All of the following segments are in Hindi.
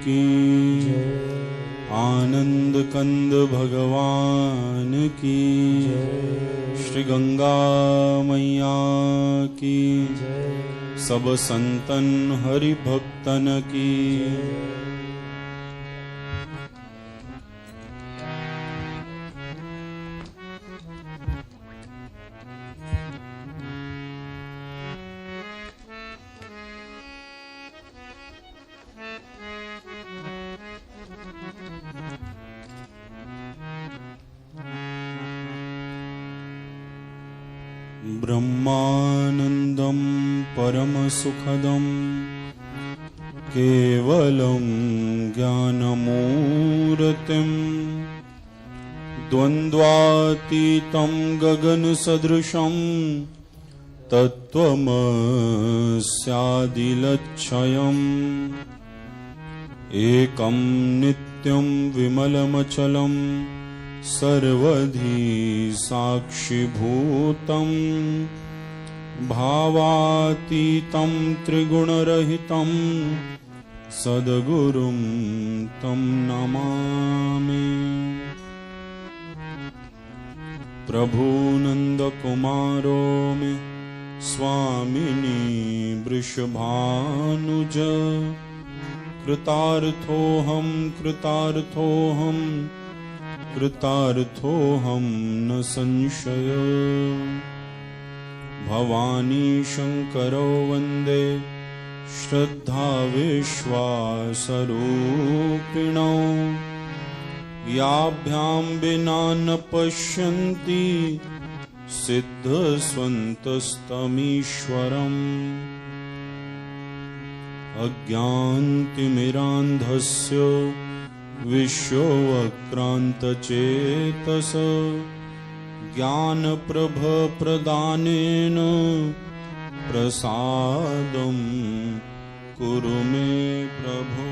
की, आनंद कंद भगवान की, श्री गंगा मैया की, सब संतन हरि भक्तन की। ब्रह्मानंदं परमसुखदं केवलं ज्ञानमूर्तिं द्वन्द्वातीतं गगनसदृशं तत्त्वमस्यादिलक्ष्यम् एकं नित्यं विमलमचलं सर्वधी साक्षिभूतं भावातीतं त्रिगुणरहितं सद्गुरुं तं नमामि। प्रभुनंदकुमारो मे स्वामिनी वृषभानुज, कृतार्थोऽहं कृतार्थोऽहं कृतार्थोऽहं न संशय। भवानी शंकरो वंदे श्रद्धा विश्वासरूपिणौ, याभ्यां विना न पश्यन्ति सिद्धस्वन्तस्तमीश्वरम्। अज्ञानतिमिरान्धस्य विश्ववक्रान्तचेतस, ज्ञानप्रभप्रदानेन प्रसादं कुरु मे प्रभो।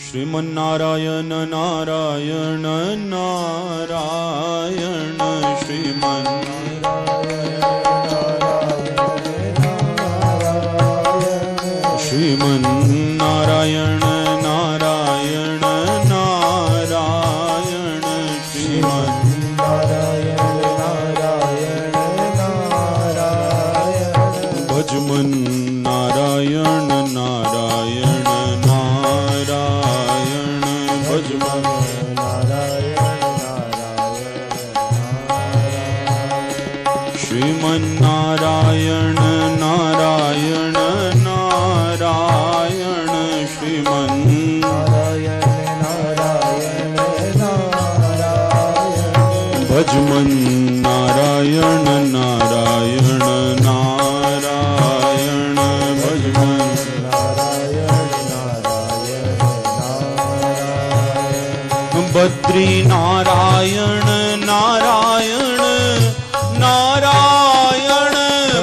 श्रीमन्नारायण नारायण नारायण, श्रीमन्नारायण नारायण नारायण, श्रीमन्नारायण नारायण नारायण, भजमन नारायण नारायण नारायण, भजमन नारायण नारायण, श्रीमन्नारायण नारायण नारायण, श्रीमन्नारायण नारायण नारायण, भजमन नारायण नारायण नारायण, भजमन नारायण नारायण नारायण, बद्री नारायण नारायण नारायण,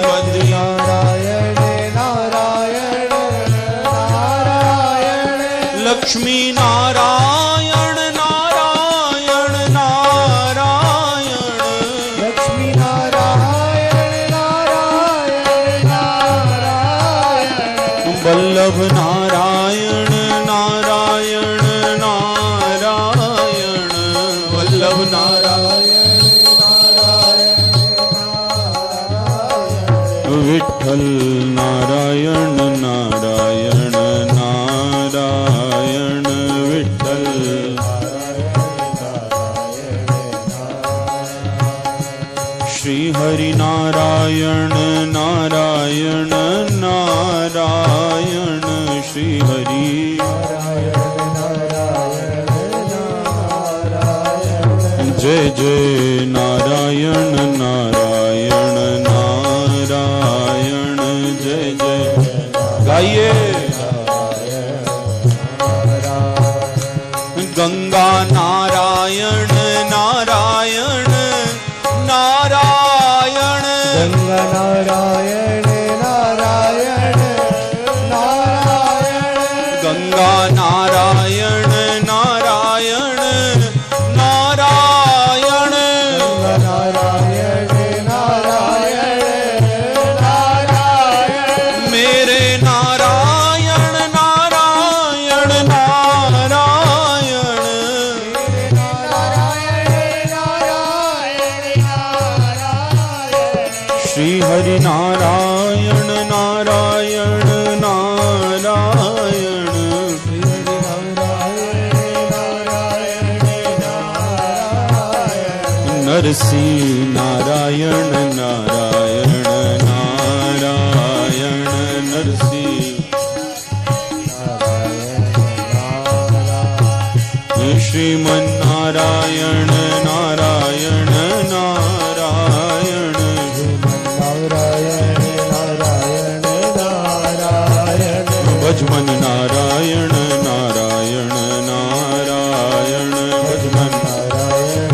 बद्री नारायण नारायण नारायण, लक्ष्मी नारायण नारायण नारायण, लक्ष्मी नारायण नारायण नारायण, वल्लभ नारायण नारायण नारायण, वल्लभ नारायण नारायण नारायण, विठ्ठल नारायण नारायण नारायण, विठ्ठल नारायण नारायण, श्री हरि नारायण नारायण नारायण, श्री हरि नारायण नारायण, जय जय नारायण नारायण नारायण, जय जय गाइए। गंगा नारायण नारायण नारायण, गंगा नारायण नारायण नारायण, गंगा नारायण नारायण नारायण, गंगा नारायण नारायण श्री हरि नारायण नारायण नारायण श्री हरि नारायण नारायण नरसिंह नारायण नारायण नारायण नरसिंह श्रीमन नारायण नारायण नारायण नारायण नारायण नारायण भजमन नारायण नारायण नारायण भजमन नारायण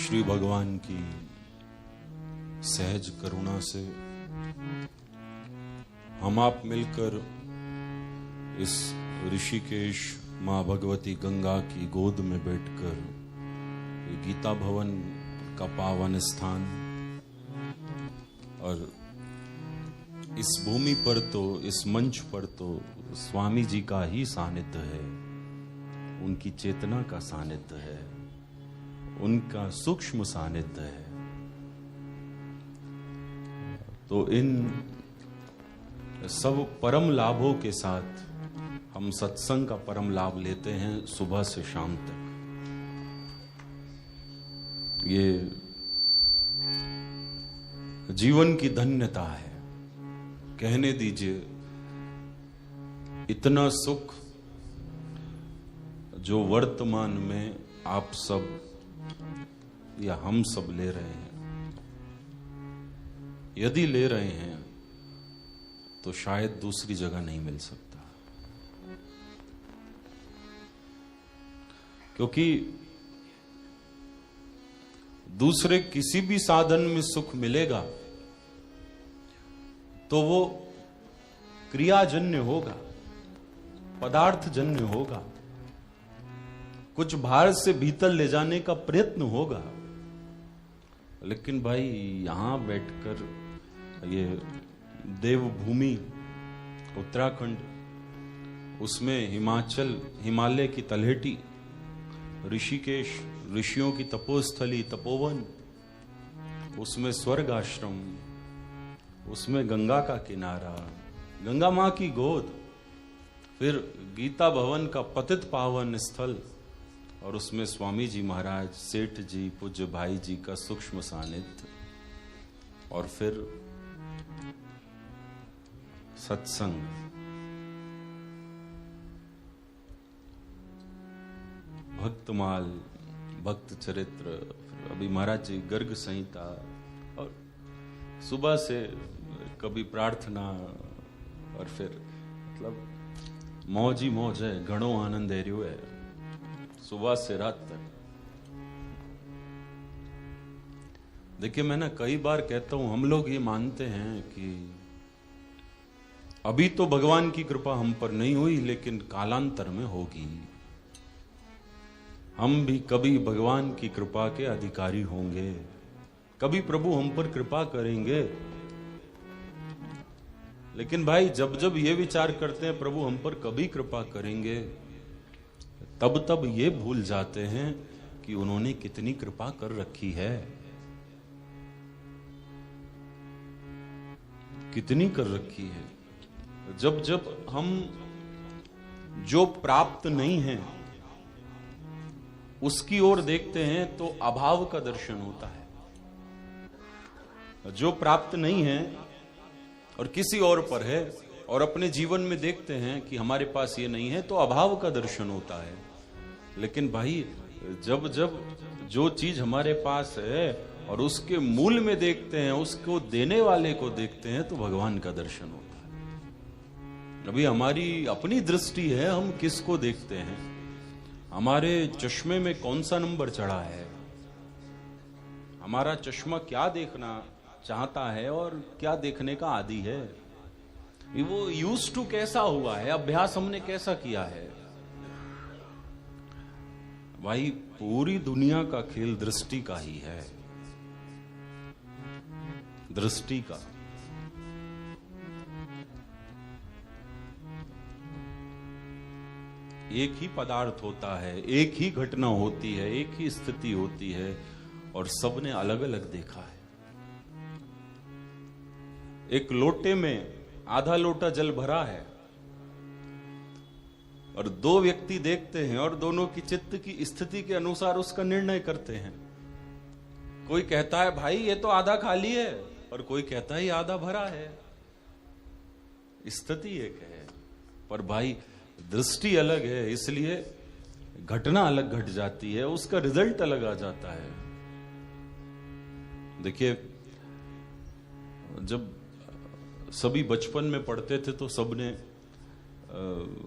श्री भगवान की सहज करुणा से हम आप मिलकर इस ऋषिकेश मां भगवती गंगा की गोद में बैठकर गीता भवन का पावन स्थान और इस भूमि पर तो इस मंच पर तो स्वामी जी का ही सानिध्य है, उनकी चेतना का सानिध्य है, उनका सूक्ष्म सानिध्य है। तो इन सब परम लाभों के साथ हम सत्संग का परम लाभ लेते हैं सुबह से शाम तक। ये जीवन की धन्यता है। कहने दीजिए, इतना सुख जो वर्तमान में आप सब या हम सब ले रहे हैं, यदि ले रहे हैं तो शायद दूसरी जगह नहीं मिल सकता, क्योंकि दूसरे किसी भी साधन में सुख मिलेगा तो वो क्रियाजन्य होगा, पदार्थजन्य होगा, कुछ बाहर से भीतर ले जाने का प्रयत्न होगा। लेकिन भाई यहां बैठकर ये देवभूमि उत्तराखंड, उसमें हिमालय की तलहटी, ऋषिकेश ऋषियों की तपोस्थली तपोवन, उसमें स्वर्ग आश्रम, उसमें गंगा का किनारा, गंगा मां की गोद, फिर गीता भवन का पतित पावन स्थल, और उसमें स्वामी जी महाराज, सेठ जी, पूज्य भाई जी का सूक्ष्म सानिध्य, और फिर सत्संग। भक्तमाल, भक्त चरित्र, अभी महाराज जी गर्ग संहिता, और सुबह से कभी प्रार्थना, और फिर मतलब मौज ही मौज है, घणो आनंद है रह्यो है सुबह से रात तक। देखिए मैं ना कई बार कहता हूं, हम लोग ये मानते हैं कि अभी तो भगवान की कृपा हम पर नहीं हुई, लेकिन कालांतर में होगी। हम भी कभी भगवान की कृपा के अधिकारी होंगे, कभी प्रभु हम पर कृपा करेंगे। लेकिन भाई जब जब ये विचार करते हैं प्रभु हम पर कभी कृपा करेंगे, तब तब ये भूल जाते हैं कि उन्होंने कितनी कृपा कर रखी है, कितनी कर रखी है। जब जब हम जो प्राप्त नहीं है उसकी ओर देखते हैं तो अभाव का दर्शन होता है। जो प्राप्त नहीं है और किसी और पर है और अपने जीवन में देखते हैं कि हमारे पास ये नहीं है तो अभाव का दर्शन होता है। लेकिन भाई जब जब जो चीज हमारे पास है और उसके मूल में देखते हैं, उसको देने वाले को देखते हैं, तो भगवान का दर्शन होता है। अभी हमारी अपनी दृष्टि है, हम किसको देखते हैं, हमारे चश्मे में कौन सा नंबर चढ़ा है, हमारा चश्मा क्या देखना चाहता है और क्या देखने का आदी है, वो यूज टू कैसा हुआ है, अभ्यास हमने कैसा किया है। भाई पूरी दुनिया का खेल दृष्टि का ही है, दृष्टि का। एक ही पदार्थ होता है, एक ही घटना होती है, एक ही स्थिति होती है और सबने अलग अलग देखा है। एक लोटे में आधा लोटा जल भरा है और दो व्यक्ति देखते हैं और दोनों की चित्त की स्थिति के अनुसार उसका निर्णय करते हैं। कोई कहता है भाई ये तो आधा खाली है और कोई कहता है ये आधा भरा है। स्थिति एक है पर भाई दृष्टि अलग है, इसलिए घटना अलग घट जाती है, उसका रिजल्ट अलग आ जाता है। देखिए जब सभी बचपन में पढ़ते थे तो सबने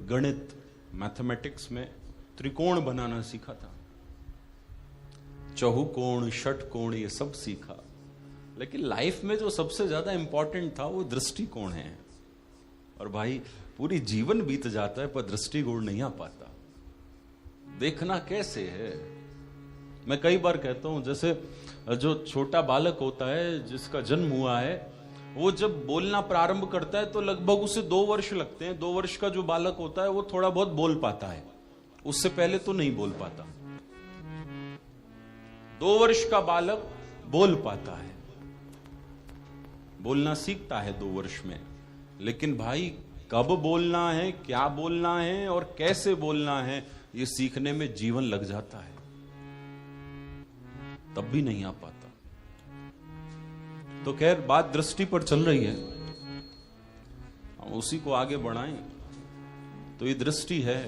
गणित मैथमेटिक्स में त्रिकोण बनाना सीखा था, चहुकोण षटकोण ये सब सीखा। लेकिन लाइफ में जो सबसे ज्यादा इंपॉर्टेंट था वो दृष्टिकोण है। और भाई पूरी जीवन बीत जाता है पर दृष्टिकोण नहीं आ पाता। देखना कैसे है। मैं कई बार कहता हूं जैसे जो छोटा बालक होता है जिसका जन्म हुआ है, वो जब बोलना प्रारंभ करता है तो लगभग उसे 2 वर्ष लगते हैं। 2 वर्ष का जो बालक होता है वो थोड़ा बहुत बोल पाता है, उससे पहले तो नहीं बोल पाता। 2 वर्ष का बालक बोल पाता है, बोलना सीखता है 2 वर्ष में। लेकिन भाई कब बोलना है, क्या बोलना है और कैसे बोलना है, ये सीखने में जीवन लग जाता है, तब भी नहीं आ पाता। तो खैर बात दृष्टि पर चल रही है, हम उसी को आगे बढ़ाएं। तो ये दृष्टि है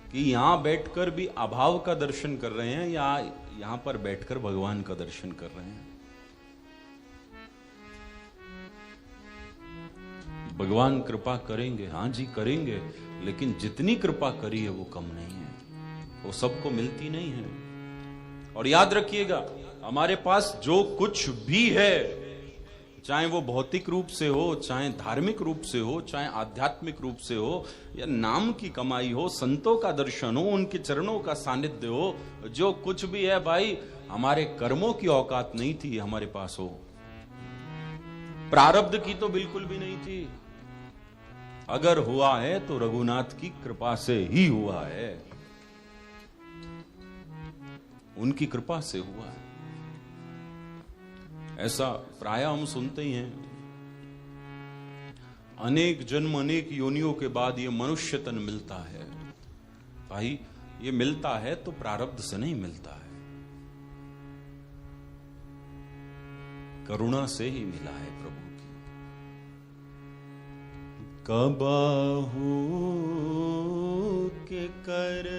कि यहां बैठकर भी अभाव का दर्शन कर रहे हैं या यहां पर बैठकर भगवान का दर्शन कर रहे हैं। भगवान कृपा करेंगे, हां जी करेंगे, लेकिन जितनी कृपा करी है वो कम नहीं है, वो सबको मिलती नहीं है। और याद रखिएगा हमारे पास जो कुछ भी है, चाहे वो भौतिक रूप से हो, चाहे धार्मिक रूप से हो, चाहे आध्यात्मिक रूप से हो, या नाम की कमाई हो, संतों का दर्शन हो, उनके चरणों का सानिध्य हो, जो कुछ भी है भाई हमारे कर्मों की औकात नहीं थी हमारे पास हो, प्रारब्ध की तो बिल्कुल भी नहीं थी। अगर हुआ है तो रघुनाथ की कृपा से ही हुआ है, उनकी कृपा से हुआ है। ऐसा प्राय हम सुनते ही हैं, अनेक जन्म अनेक योनियों के बाद ये मनुष्य तन मिलता है। भाई ये मिलता है तो प्रारब्ध से नहीं मिलता है, करुणा से ही मिला है प्रभु की। कबाहू के कर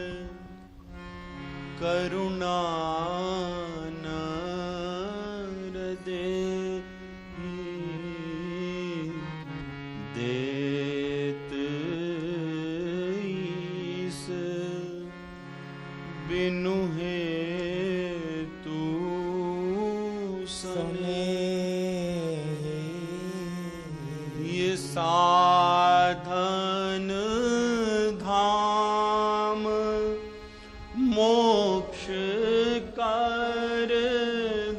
करुणा दे साधन धाम मोक्ष कर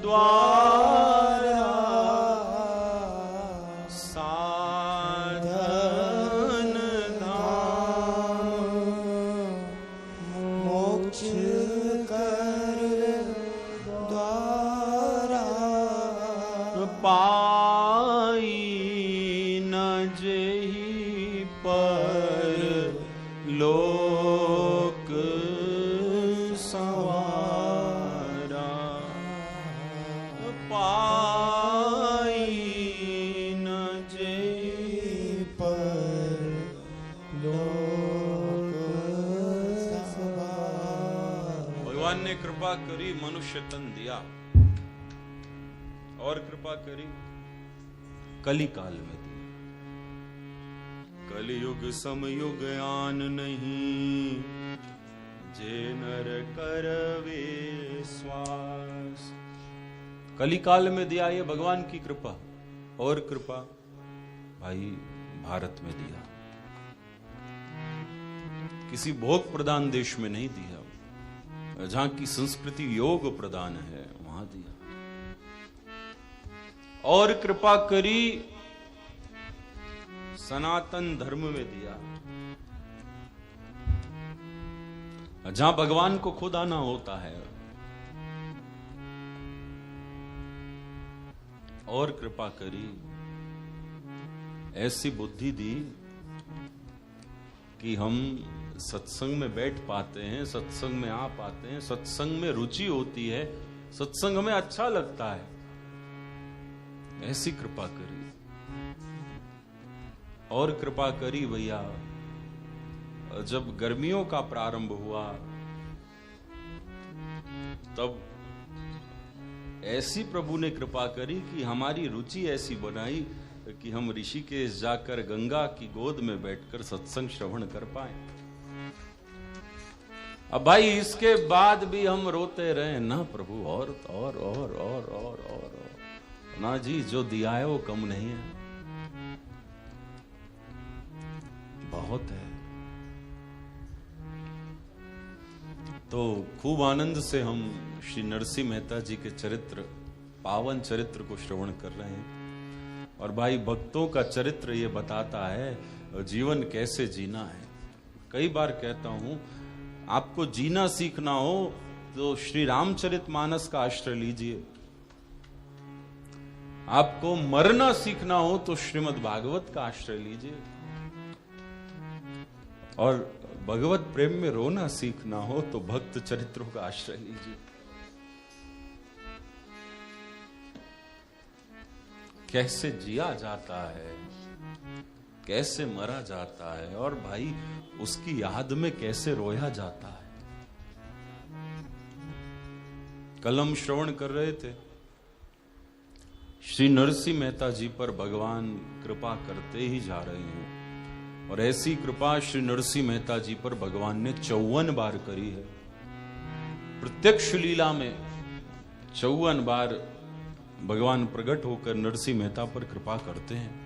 द्वारा, साधन धाम मोक्ष कर द्वारा, पाई न जेहि पर लोक संवारा, पाई न जेहि पर लोक संवारा। भगवान ने कृपा करी, मनुष्य तन दिया और कृपा करी कली काल में दी। कलयुग समयुग आन नहीं, जे नर करवे श्वास। कली काल में दिया ये भगवान की कृपा, और कृपा भाई भारत में दिया, किसी भोग प्रदान देश में नहीं दिया, जहां की संस्कृति योग प्रदान है वहां दिया। और कृपा करी सनातन धर्म में दिया, जहां भगवान को खुद आना होता है। और कृपा करी ऐसी बुद्धि दी कि हम सत्संग में बैठ पाते हैं, सत्संग में आ पाते हैं, सत्संग में रुचि होती है, सत्संग हमें अच्छा लगता है। ऐसी कृपा करी। और कृपा करी भैया, जब गर्मियों का प्रारंभ हुआ तब ऐसी प्रभु ने कृपा करी कि हमारी रुचि ऐसी बनाई कि हम ऋषिकेश जाकर गंगा की गोद में बैठकर सत्संग श्रवण कर पाए। अब भाई इसके बाद भी हम रोते रहे ना प्रभु, और ना जी, जो दिया है वो कम नहीं है, बहुत है। तो खूब आनंद से हम श्री नरसिंह मेहता जी के चरित्र, पावन चरित्र को श्रवण कर रहे हैं। और भाई भक्तों का चरित्र ये बताता है जीवन कैसे जीना है। कई बार कहता हूं, आपको जीना सीखना हो तो श्री रामचरितमानस का आश्रय लीजिए, आपको मरना सीखना हो तो श्रीमद् भागवत का आश्रय लीजिए, और भगवत प्रेम में रोना सीखना हो तो भक्त चरित्रों का आश्रय लीजिए। कैसे जिया जाता है, कैसे मरा जाता है, और भाई उसकी याद में कैसे रोया जाता है। कल हम श्रवण कर रहे थे, श्री नरसिंह मेहता जी पर भगवान कृपा करते ही जा रहे हैं, और ऐसी कृपा श्री नरसिंह मेहता जी पर भगवान ने 54 बार करी है। प्रत्यक्ष लीला में 54 बार भगवान प्रकट होकर नरसिंह मेहता पर कृपा करते हैं।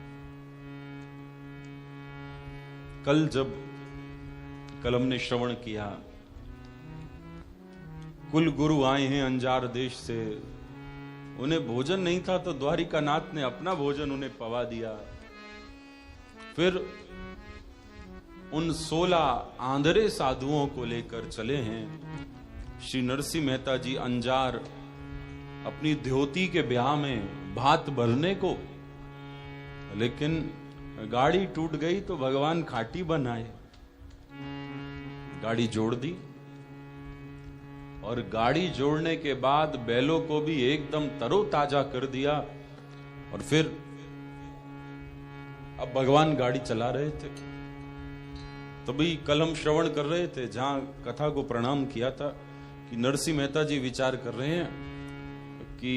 कल हमने श्रवण किया, कुल गुरु आए हैं अंजार देश से, उन्हें भोजन नहीं था तो द्वारिकानाथ ने अपना भोजन उन्हें पवा दिया। फिर उन 16 आंधरे साधुओं को लेकर चले हैं श्री नरसिंह मेहता जी अंजार अपनी द्योती के ब्याह में भात भरने को, लेकिन गाड़ी टूट गई तो भगवान खाटी बनाए, गाड़ी जोड़ दी, और गाड़ी जोड़ने के बाद बैलों को भी एकदम तरोताजा कर दिया। और फिर अब भगवान गाड़ी चला रहे थे। तभी कल हम श्रवण कर रहे थे, जहां कथा को प्रणाम किया था, कि नरसिंह मेहता जी विचार कर रहे हैं कि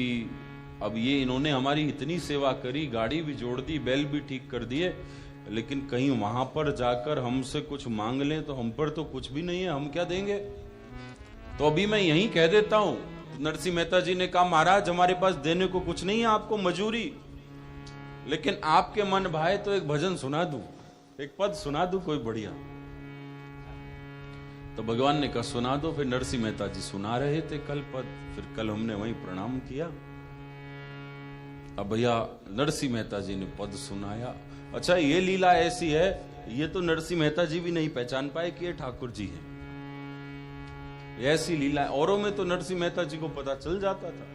अब ये इन्होंने हमारी इतनी सेवा करी, गाड़ी भी जोड़ दी, बैल भी ठीक कर दिए, लेकिन कहीं वहां पर जाकर हमसे कुछ मांग लें तो हम पर तो कुछ भी नहीं है, हम क्या देंगे। तो अभी मैं यहीं कह देता हूं। नरसिंह मेहता जी ने कहा, महाराज हमारे पास देने को कुछ नहीं है, आपको मजूरी। लेकिन आपके मन भाए तो एक भजन सुना दूं, एक पद सुना दूं कोई बढ़िया। तो भगवान ने कहा सुना दो। फिर नरसिंह मेहता जी सुना रहे थे कल पद, फिर कल हमने वहीं प्रणाम किया। अब भैया नरसिंह मेहता जी ने पद सुनाया। अच्छा ये लीला ऐसी है, ये तो नरसिंह मेहता जी भी नहीं पहचान पाए कि ये ठाकुर जी हैं। ऐसी लीला औरों में तो नरसिंह मेहता जी को पता चल जाता था,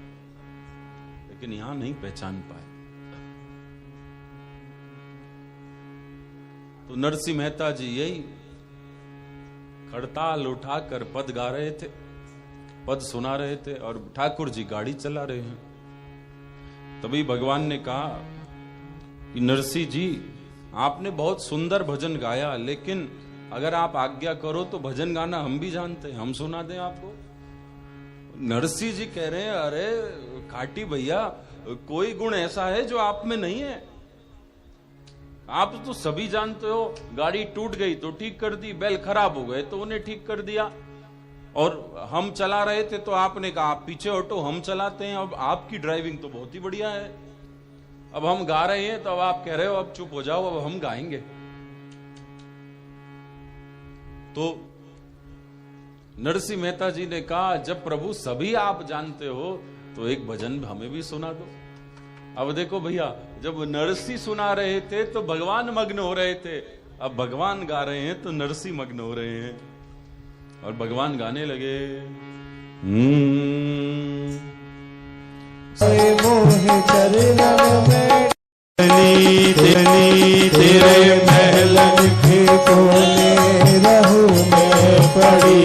लेकिन यहां नहीं पहचान पाए। तो नरसिंह मेहता जी यही खड़ताल उठाकर पद गा रहे थे, पद सुना रहे थे, और ठाकुर जी गाड़ी चला रहे हैं। तभी भगवान ने कहा कि नरसिंह जी आपने बहुत सुंदर भजन गाया, लेकिन अगर आप आज्ञा करो तो भजन गाना हम भी जानते हैं, हम सुना दें आपको। नरसिंह जी कह रहे हैं अरे खाटी भैया, कोई गुण ऐसा है जो आप में नहीं है? आप तो सभी जानते हो, गाड़ी टूट गई तो ठीक कर दी, बैल खराब हो गए तो उन्हें ठीक कर दिया, और हम चला रहे थे तो आपने कहा आप पीछे हटो हम चलाते हैं। अब आपकी ड्राइविंग तो बहुत ही बढ़िया है। अब हम गा रहे हैं तो अब आप कह रहे हो अब चुप हो जाओ, अब हम गाएंगे। तो नरसिंह मेहता जी ने कहा जब प्रभु सभी आप जानते हो तो एक भजन हमें भी सुना दो। अब देखो भैया, जब नरसिंह सुना रहे थे तो भगवान मग्न हो रहे थे, अब भगवान गा रहे हैं तो नरसिंह मग्न हो रहे हैं, और भगवान गाने लगे। मोह चरणन में तेरे महलन के कोने रहूं मैं पड़ी,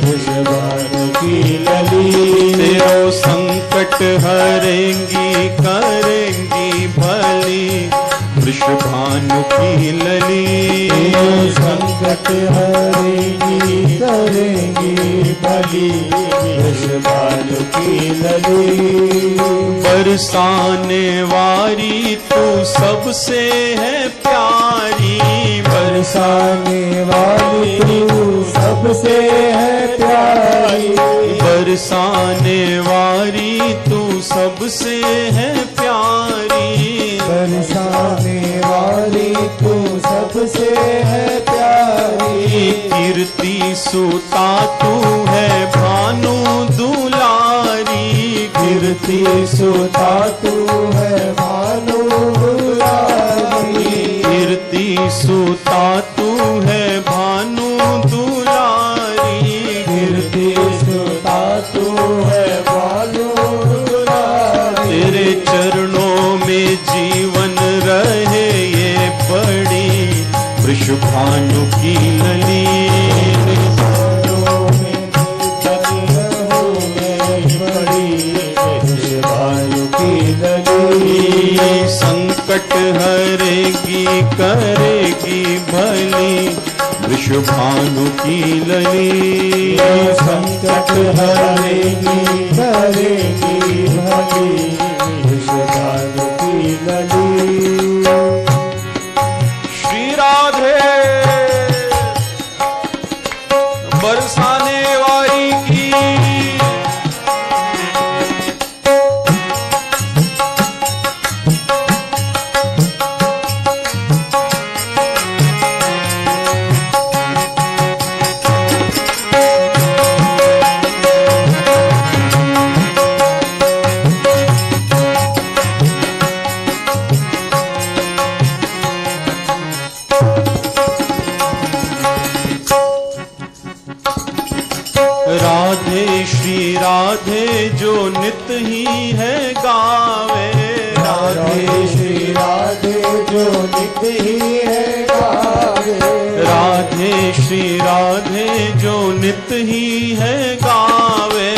भगवान की लली तेरो संकट हरेंगी करेंगी भली, वृषभानु की लली संकट हरेंगी करेंगी भली, वृषभानु की लली बरसाने वारी तू सबसे है प्यारी, बरसाने वाली तू सबसे है प्यारी, बरसाने वारी तू सबसे है प्यारी, बरसाने वाली तू सबसे है प्यारी, कीर्ति सुता तू है भानु दुलारी, कीर्ति सुता तू है भानु दुलारी, कीर्ति सुता तू है भानु दुलारी, कीर्ति सुता तू है भानु दुलारी, तेरे चरणों में जीवन रहे ये बड़ी, वृषभानु की लली संकट हरेगी करेगी भली, वृषभानु की लली संकट हरेगी करेगी भली, वृषभानु की लली। श्री राधे बरसाने वाली की राधे श्री राधे जो नित ही है गावे, राधे श्री राधे जो नित ही है गावे, राधे श्री राधे जो नित ही है गावे,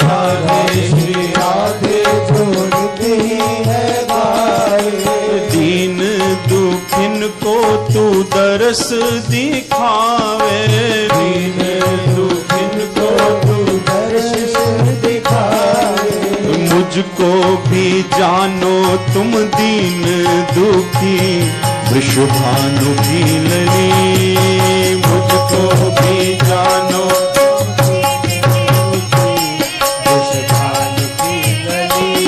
राधे श्री राधे जो नित ही है गावे, दीन दुखिन को तू दरस दिखावे, दीन दुखिन को तू दर्श दिखावे, मुझको भी जानो तुम दीन दुखी, वृषभानु की लली मुझको भी जानो वृषभानु की लली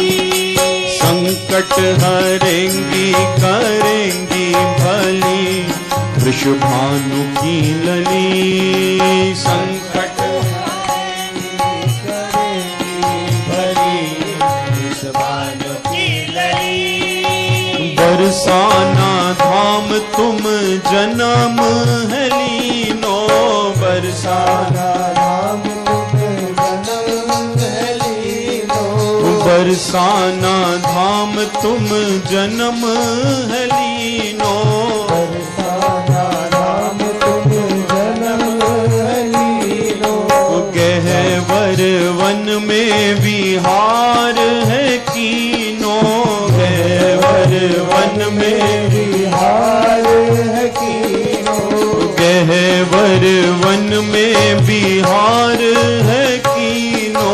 संकट हरेंगी करेंगी भली वृषभानु की लली। संकट बरसाना धाम तुम जन्म है लीनो। बरसाना धाम तुम जन्म है लीनो। बरसाना धाम तुम जन्म है लीनो। बरसाना धाम तुम जन्म है लीनो। गहवर वन में विहार है कीनो। गहवर वन में विहार है कीनो। गहवर वन में विहार है कीनो।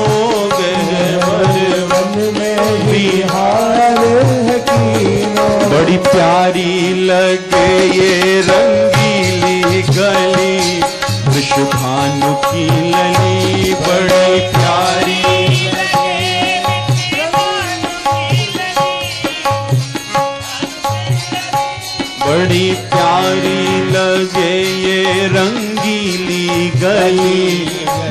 गहवर वन में विहार है कीनो। बड़ी प्यारी लगे ये रंगीली गली वृषभानु की लली। बड़ी प्यारी बड़ी प्यारी लगे ये रंगीली गली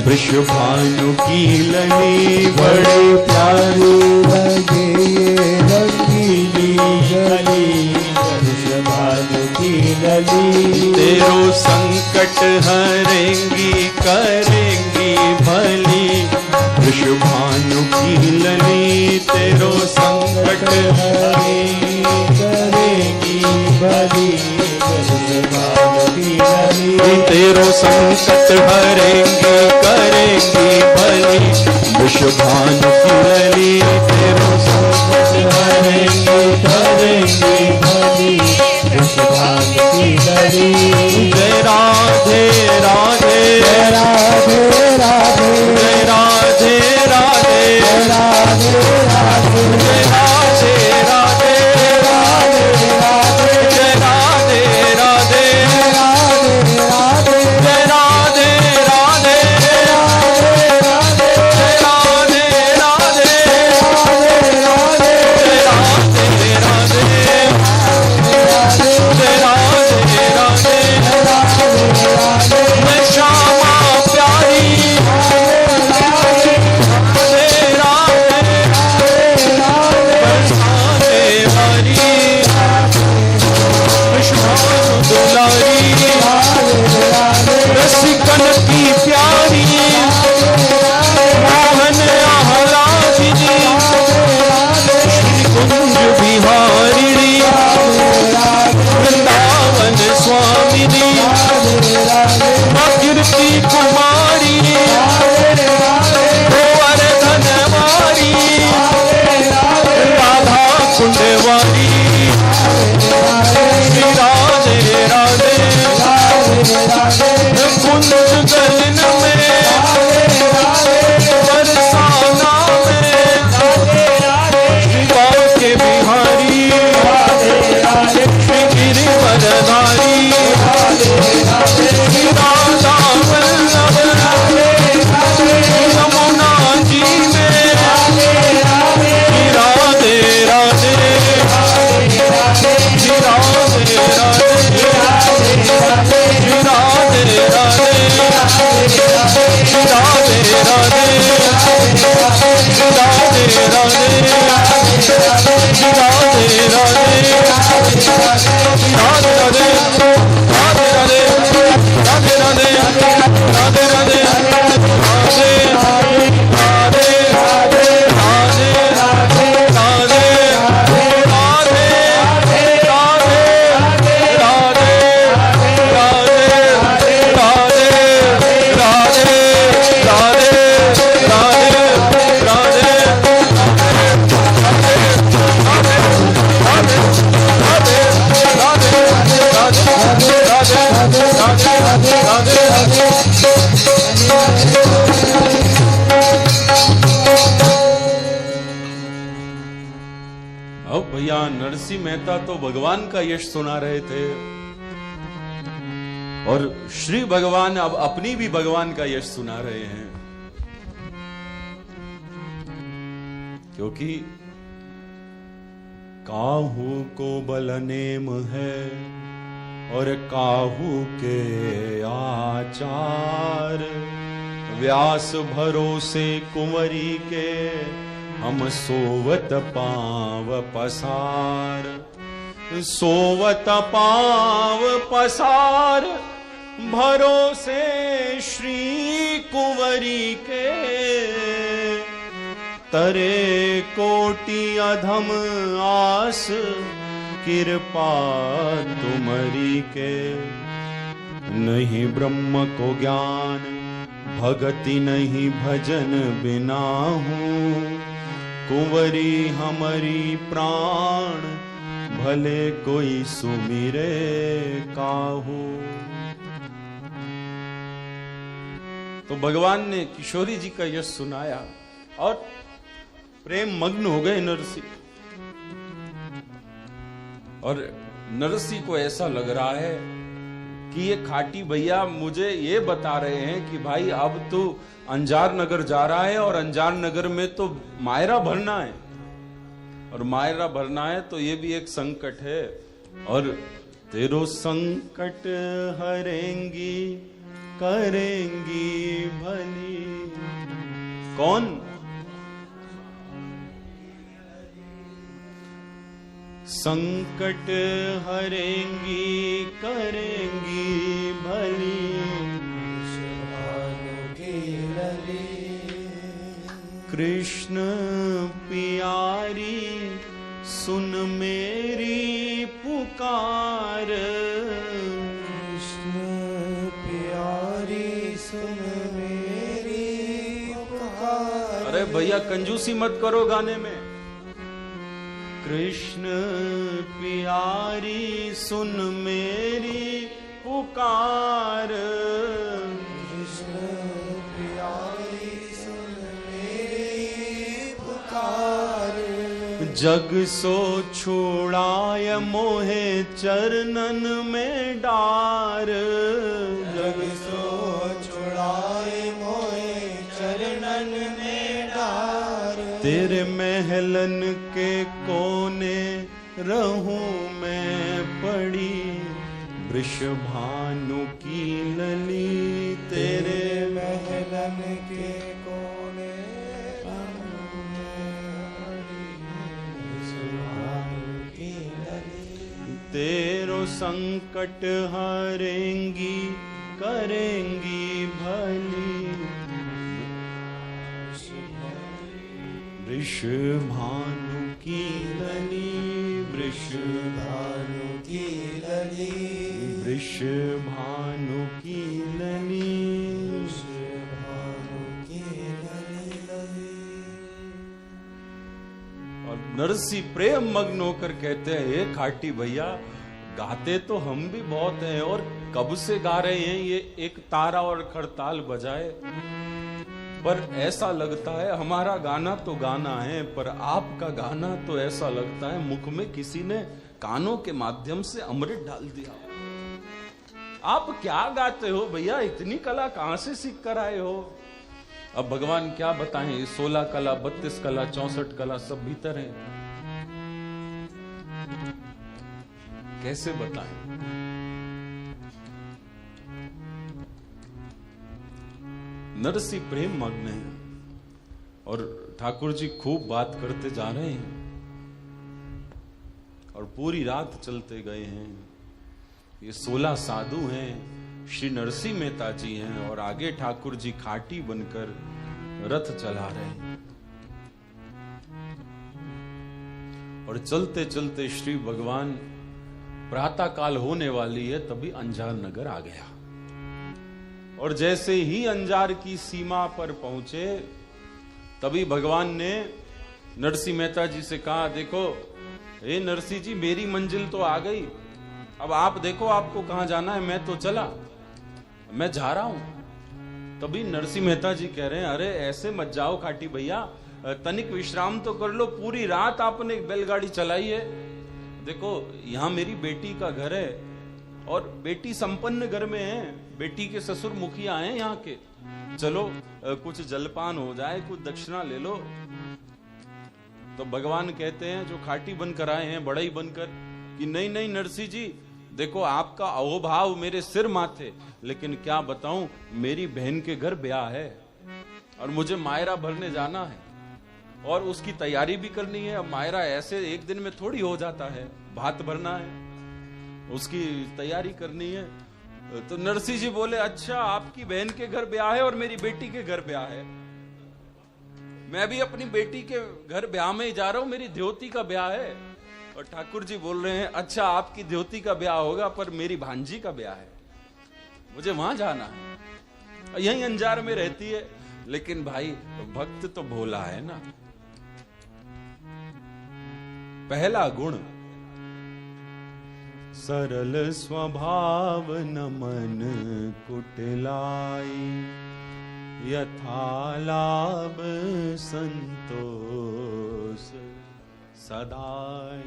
वृषभानु की लली। बड़ी प्यारी लगे ये रंगीली गली वृषभानु की लली। तेरो संकट हरेंगी करेंगी भली वृषभानु की लली। तेरो संकट करेंगी भली वृषभानु की लली। तेरो संकट हरेंगे करेंगे भली वृषभानु की लली। तेरो संकट हरेंगे करेंगे भली वृषभानु की लली। जय राधे राधे राधे राधे जय राधे राधे राधे राधे जय राधे राधे जय राधे राधे जय राधे राधे जय राधे राधे जय राधे राधे मैं श्यामा प्यारी राधे बरसाने वाली विष्णु दुलारी रसिकन की प्यारी मोहन आह्लादिनी श्री कुंज बिहारिणी वृंदावन स्वामिनी कीर्ति कुमारी गोवर्धन वारी राधा कुंडवारी श्री राधे राधे कुंज गलन में बरसाना में शिवा के बिहारी श्री गिरिवरधारी श्री राधा वल्लभ यमुना जी में श्री राधे राधे श्री राधे राधे श्री राधे राधे श्री राधे राधे श्री राधे राधे अब भैया नरसिंह मेहता तो भगवान का यश सुना रहे थे और श्री भगवान अब अपनी भी भगवान का यश सुना रहे हैं, क्योंकि काहू को बल नेम है और काहू के आचार, व्यास भरोसे कुंवरी के हम सोवत पांव पसार, सोवत पांव पसार भरोसे श्री कुंवरी के, तरे कोटि अधम आस कृपा तुमरी के, नहीं ब्रह्म को ज्ञान भगति नहीं भजन बिना हूँ, कुंवरी हमारी प्राण भले कोई सुमिरे काहू। तो भगवान ने किशोरी जी का यश सुनाया और प्रेम मग्न हो गए नरसी। और नरसी को ऐसा लग रहा है कि ये खाटी भैया मुझे ये बता रहे हैं कि भाई अब तू अंजार नगर जा रहा है और अंजार नगर में तो मायरा भरना है, और मायरा भरना है तो ये भी एक संकट है, और तेरो संकट हरेंगी करेंगी भली। कौन? संकट हरेंगी करेंगी भली, कृष्ण प्यारी सुन मेरी पुकार, कृष्ण प्यारी सुन मेरी पुकार। अरे भैया कंजूसी मत करो गाने में। कृष्ण प्यारी सुन मेरी पुकार, कृष्ण प्यारी सुन मेरी पुकार। जग सो छुड़ाय मोहे चरणन में डार, जग सो छुड़ाए मोहे चरणन में डार। तेरे महलन के कोने रहूं मैं पड़ी, वृषभानु की लली तेरे महलन के कोने रहूं मैं पड़ी, वृषभानु की लली। तेरो संकट हरेंगी करेंगी भली, वृषभानु की लली, वृषभानु की लली, वृषभानु की लली। वृषभानु की लली। और नरसी प्रेम मग्न होकर कहते हैं, हे खाटी भैया गाते तो हम भी बहुत हैं, और कब से गा रहे हैं, ये एक तारा और खड़ताल बजाए, पर ऐसा लगता है हमारा गाना तो गाना है, पर आपका गाना तो ऐसा लगता है मुख में किसी ने कानों के माध्यम से अमृत डाल दिया। आप क्या गाते हो भैया, इतनी कला कहां से सीख कर आए हो? अब भगवान क्या बताएं, 16 कला 32 कला 64 कला सब भीतर है, कैसे बताएं? नरसी प्रेम मग्न है और ठाकुर जी खूब बात करते जा रहे हैं और पूरी रात चलते गए हैं। ये 16 साधु हैं, श्री नरसी मेहता जी हैं, और आगे ठाकुर जी खाटी बनकर रथ चला रहे हैं। और चलते चलते श्री भगवान, प्रातः काल होने वाली है तभी अंजार नगर आ गया, और जैसे ही अंजार की सीमा पर पहुंचे तभी भगवान ने नरसी मेहता जी से कहा, देखो हे नरसी जी मेरी मंजिल तो आ गई, अब आप देखो आपको कहां जाना है, मैं तो चला, मैं जा रहा हूं। तभी नरसी मेहता जी कह रहे हैं, अरे ऐसे मत जाओ खाटी भैया, तनिक विश्राम तो कर लो, पूरी रात आपने बैलगाड़ी चलाई है। देखो यहां मेरी बेटी का घर है और बेटी संपन्न घर में है, बेटी के ससुर मुखिया हैं यहाँ के, चलो कुछ जलपान हो जाए, कुछ दक्षिणा ले लो। तो भगवान कहते हैं जो खाटी बनकर आए हैं बड़ई बनकर कि नहीं नहीं नरसिंह जी, देखो आपका अहोभाव मेरे सिर माथे, लेकिन क्या बताऊं मेरी बहन के घर ब्याह है और मुझे मायरा भरने जाना है और उसकी तैयारी भी करनी है। अब मायरा ऐसे एक दिन में थोड़ी हो जाता है, भात भरना है, उसकी तैयारी करनी है। तो नरसिंह जी बोले अच्छा आपकी बहन के घर ब्याह है और मेरी बेटी के घर ब्याह है, मैं भी अपनी बेटी के घर ब्याह में ही जा रहा हूं, मेरी द्योती का ब्याह है। और ठाकुर जी बोल रहे हैं अच्छा आपकी द्योती का ब्याह होगा पर मेरी भांजी का ब्याह है, मुझे वहां जाना है, यहीं अंजार में रहती है। लेकिन भाई भक्त तो भोला है ना। पहला गुण सरल स्वभाव न मन कुटिलाई, यथा लाभ संतोष सदाई।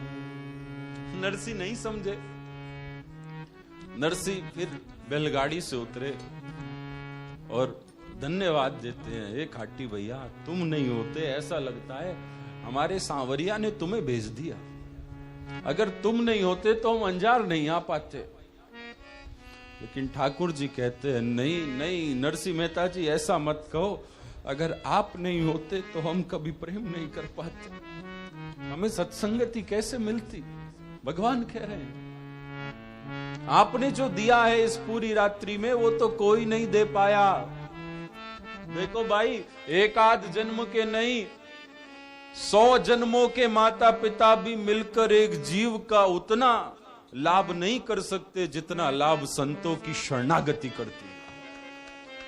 नरसिंह नहीं समझे। नरसिंह फिर बैलगाड़ी से उतरे और धन्यवाद देते हैं, हे खाटी भैया तुम नहीं होते ऐसा लगता है हमारे सांवरिया ने तुम्हें भेज दिया, अगर तुम नहीं होते तो हम अंजार नहीं आ पाते। लेकिन ठाकुर जी कहते हैं नहीं नहीं नरसिंह मेहता जी ऐसा मत कहो, अगर आप नहीं होते तो हम कभी प्रेम नहीं कर पाते, हमें सत्संगति कैसे मिलती। भगवान कह रहे हैं आपने जो दिया है इस पूरी रात्रि में वो तो कोई नहीं दे पाया। देखो भाई एक आध जन्म के नहीं 100 जन्मों के माता पिता भी मिलकर एक जीव का उतना लाभ नहीं कर सकते जितना लाभ संतों की शरणागति करती है,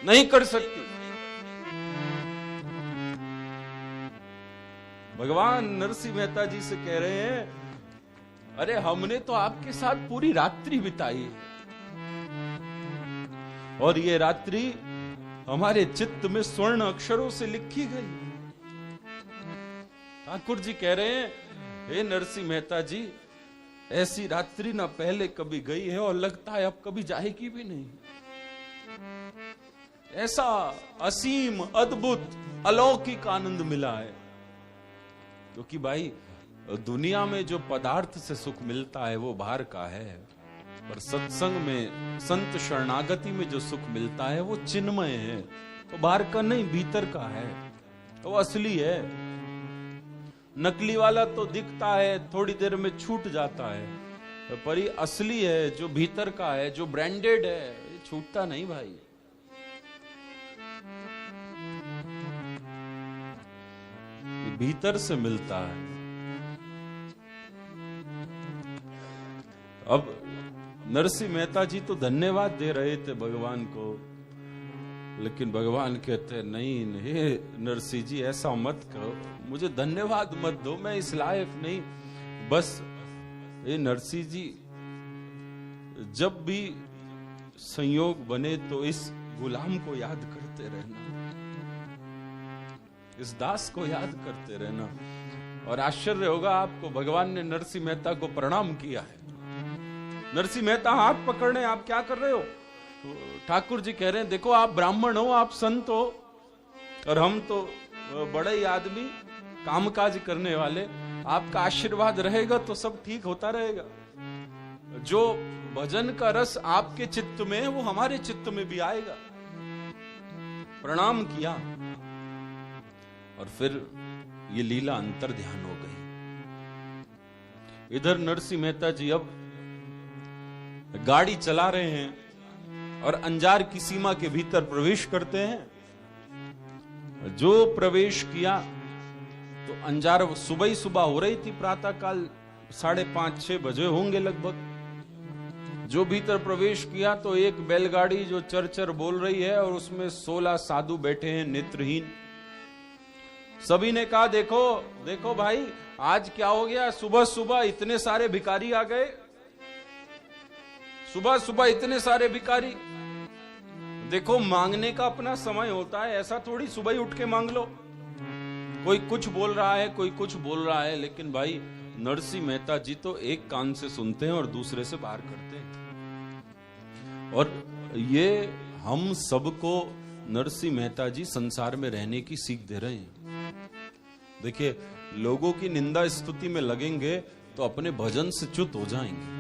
नहीं कर सकती। भगवान नरसिंह मेहता जी से कह रहे हैं अरे हमने तो आपके साथ पूरी रात्रि बिताई और ये रात्रि हमारे चित्त में स्वर्ण अक्षरों से लिखी गई। ठाकुर जी कह रहे हैं हे नरसिंह मेहता जी ऐसी रात्रि ना पहले कभी गई है और लगता है अब कभी जाएगी भी नहीं। ऐसा असीम अद्भुत अलौकिक आनंद मिला है, क्योंकि भाई दुनिया में जो पदार्थ से सुख मिलता है वो बाहर का है, पर सत्संग में संत शरणागति में जो सुख मिलता है वो चिन्मय है, तो बाहर का नहीं भीतर का है, तो असली है। नकली वाला तो दिखता है थोड़ी देर में छूट जाता है, पर ये असली है जो भीतर का है जो ब्रांडेड है ये छूटता नहीं भाई। ये भीतर से मिलता है। अब नरसिंह मेहता जी तो धन्यवाद दे रहे थे भगवान को, लेकिन भगवान कहते नहीं नहीं नरसिंह जी ऐसा मत करो, मुझे धन्यवाद मत दो, मैं इस लायक नहीं। बस ये नरसिंह जी जब भी संयोग बने तो इस गुलाम को याद करते रहना, इस दास को याद करते रहना। और आश्चर्य होगा आपको, भगवान ने नरसिंह मेहता को प्रणाम किया है। नरसिंह मेहता हाथ पकड़ने आप क्या कर रहे हो? ठाकुर जी कह रहे हैं देखो आप ब्राह्मण हो, आप संत हो, और हम तो बड़े ही आदमी कामकाज करने वाले, आपका आशीर्वाद रहेगा तो सब ठीक होता रहेगा। जो भजन का रस आपके चित्त में है वो हमारे चित्त में भी आएगा। प्रणाम किया और फिर ये लीला अंतर ध्यान हो गई। इधर नरसिंह मेहता जी अब गाड़ी चला रहे हैं और अंजार की सीमा के भीतर प्रवेश करते हैं। जो प्रवेश किया तो अंजार सुबह ही सुबह हो रही थी, प्रातः काल 5:30-6 बजे होंगे लगभग। जो भीतर प्रवेश किया तो एक बैलगाड़ी जो चरचर बोल रही है और उसमें 16 साधु बैठे हैं नेत्रहीन। सभी ने कहा देखो देखो भाई आज क्या हो गया, सुबह सुबह इतने सारे भिखारी आ गए, सुबह सुबह इतने सारे भिखारी। देखो मांगने का अपना समय होता है, ऐसा थोड़ी सुबह ही उठ के मांग लो। कोई कुछ बोल रहा है कोई कुछ बोल रहा है, लेकिन भाई नरसिंह मेहता जी तो एक कान से सुनते हैं और दूसरे से बाहर करते हैं। और ये हम सबको नरसिंह मेहता जी संसार में रहने की सीख दे रहे हैं। देखिए लोगों की निंदा स्तुति में लगेंगे तो अपने भजन से च्युत हो जाएंगे।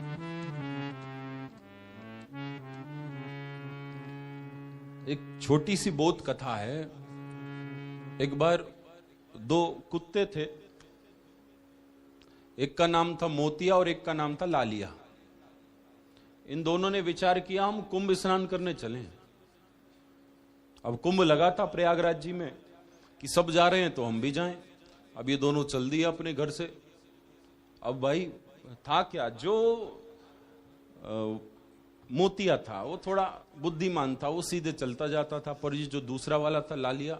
एक छोटी सी बोध कथा है। एक बार दो कुत्ते थे, एक का नाम था मोतिया और एक का नाम था लालिया। इन दोनों ने विचार किया हम कुंभ स्नान करने चलें। अब कुंभ लगा था प्रयागराज जी में कि सब जा रहे हैं तो हम भी जाएं। अब ये दोनों चल दिए अपने घर से। अब भाई था क्या, जो मोतिया था वो थोड़ा बुद्धिमान था, वो सीधे चलता जाता था, पर ये जो दूसरा वाला था लालिया,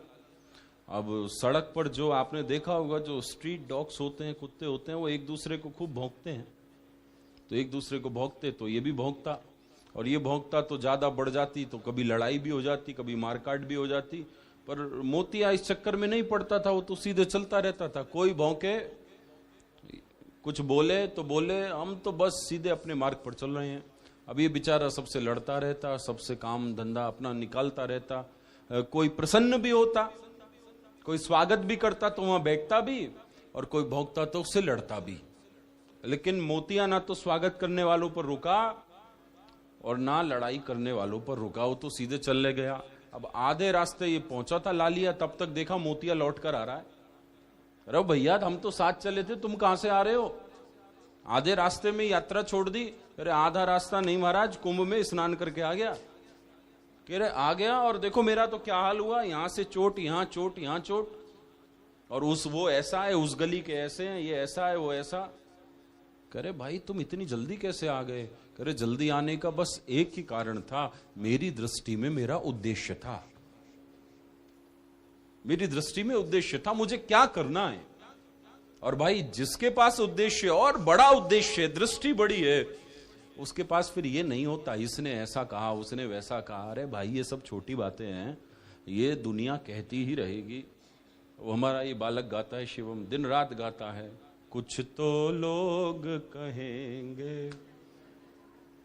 अब सड़क पर जो आपने देखा होगा जो स्ट्रीट डॉग्स होते हैं, कुत्ते होते हैं, वो एक दूसरे को खूब भौंकते हैं। तो एक दूसरे को भौंकते तो ये भी भौंकता, और ये भौंकता तो ज्यादा बढ़ जाती तो कभी लड़ाई भी हो जाती, कभी मारकाट भी हो जाती। पर मोतिया इस चक्कर में नहीं पड़ता था, वो तो सीधे चलता रहता था। कोई भौंके, कुछ बोले तो बोले, हम तो बस सीधे अपने मार्ग पर चल रहे हैं। अब ये बेचारा सबसे लड़ता रहता, सबसे काम धंधा अपना निकालता रहता। कोई प्रसन्न भी होता, कोई स्वागत भी करता तो वहां बैठता भी, और कोई भौंकता तो उससे लड़ता भी। लेकिन मोतिया ना तो स्वागत करने वालों पर रुका और ना लड़ाई करने वालों पर रुका, वो तो सीधे चलने गया। अब आधे रास्ते ये पहुंचा था लालिया, तब तक देखा मोतिया लौट कर आ रहा है। अरे भैया हम तो साथ चले थे, तुम कहां से आ रहे हो? आधे रास्ते में यात्रा छोड़ दी। अरे आधा रास्ता नहीं महाराज, कुंभ में स्नान करके आ गया। कह रहे आ गया, और देखो मेरा तो क्या हाल हुआ, यहां से चोट, यहां चोट, यहां चोट, और वो ऐसा है, उस गली के ऐसे हैं, ये ऐसा है, वो ऐसा। कह रहे भाई तुम इतनी जल्दी कैसे आ गए? कह रहे जल्दी आने का बस एक ही कारण था, मेरी दृष्टि में मेरा उद्देश्य था। मेरी दृष्टि में उद्देश्य था, मुझे क्या करना है। और भाई जिसके पास उद्देश्य और बड़ा उद्देश्य, दृष्टि बड़ी है, उसके पास फिर ये नहीं होता इसने ऐसा कहा, उसने वैसा कहा। अरे भाई ये सब छोटी बातें हैं, ये दुनिया कहती ही रहेगी। वो हमारा ये बालक गाता है, शिवम दिन रात गाता है, कुछ तो लोग कहेंगे।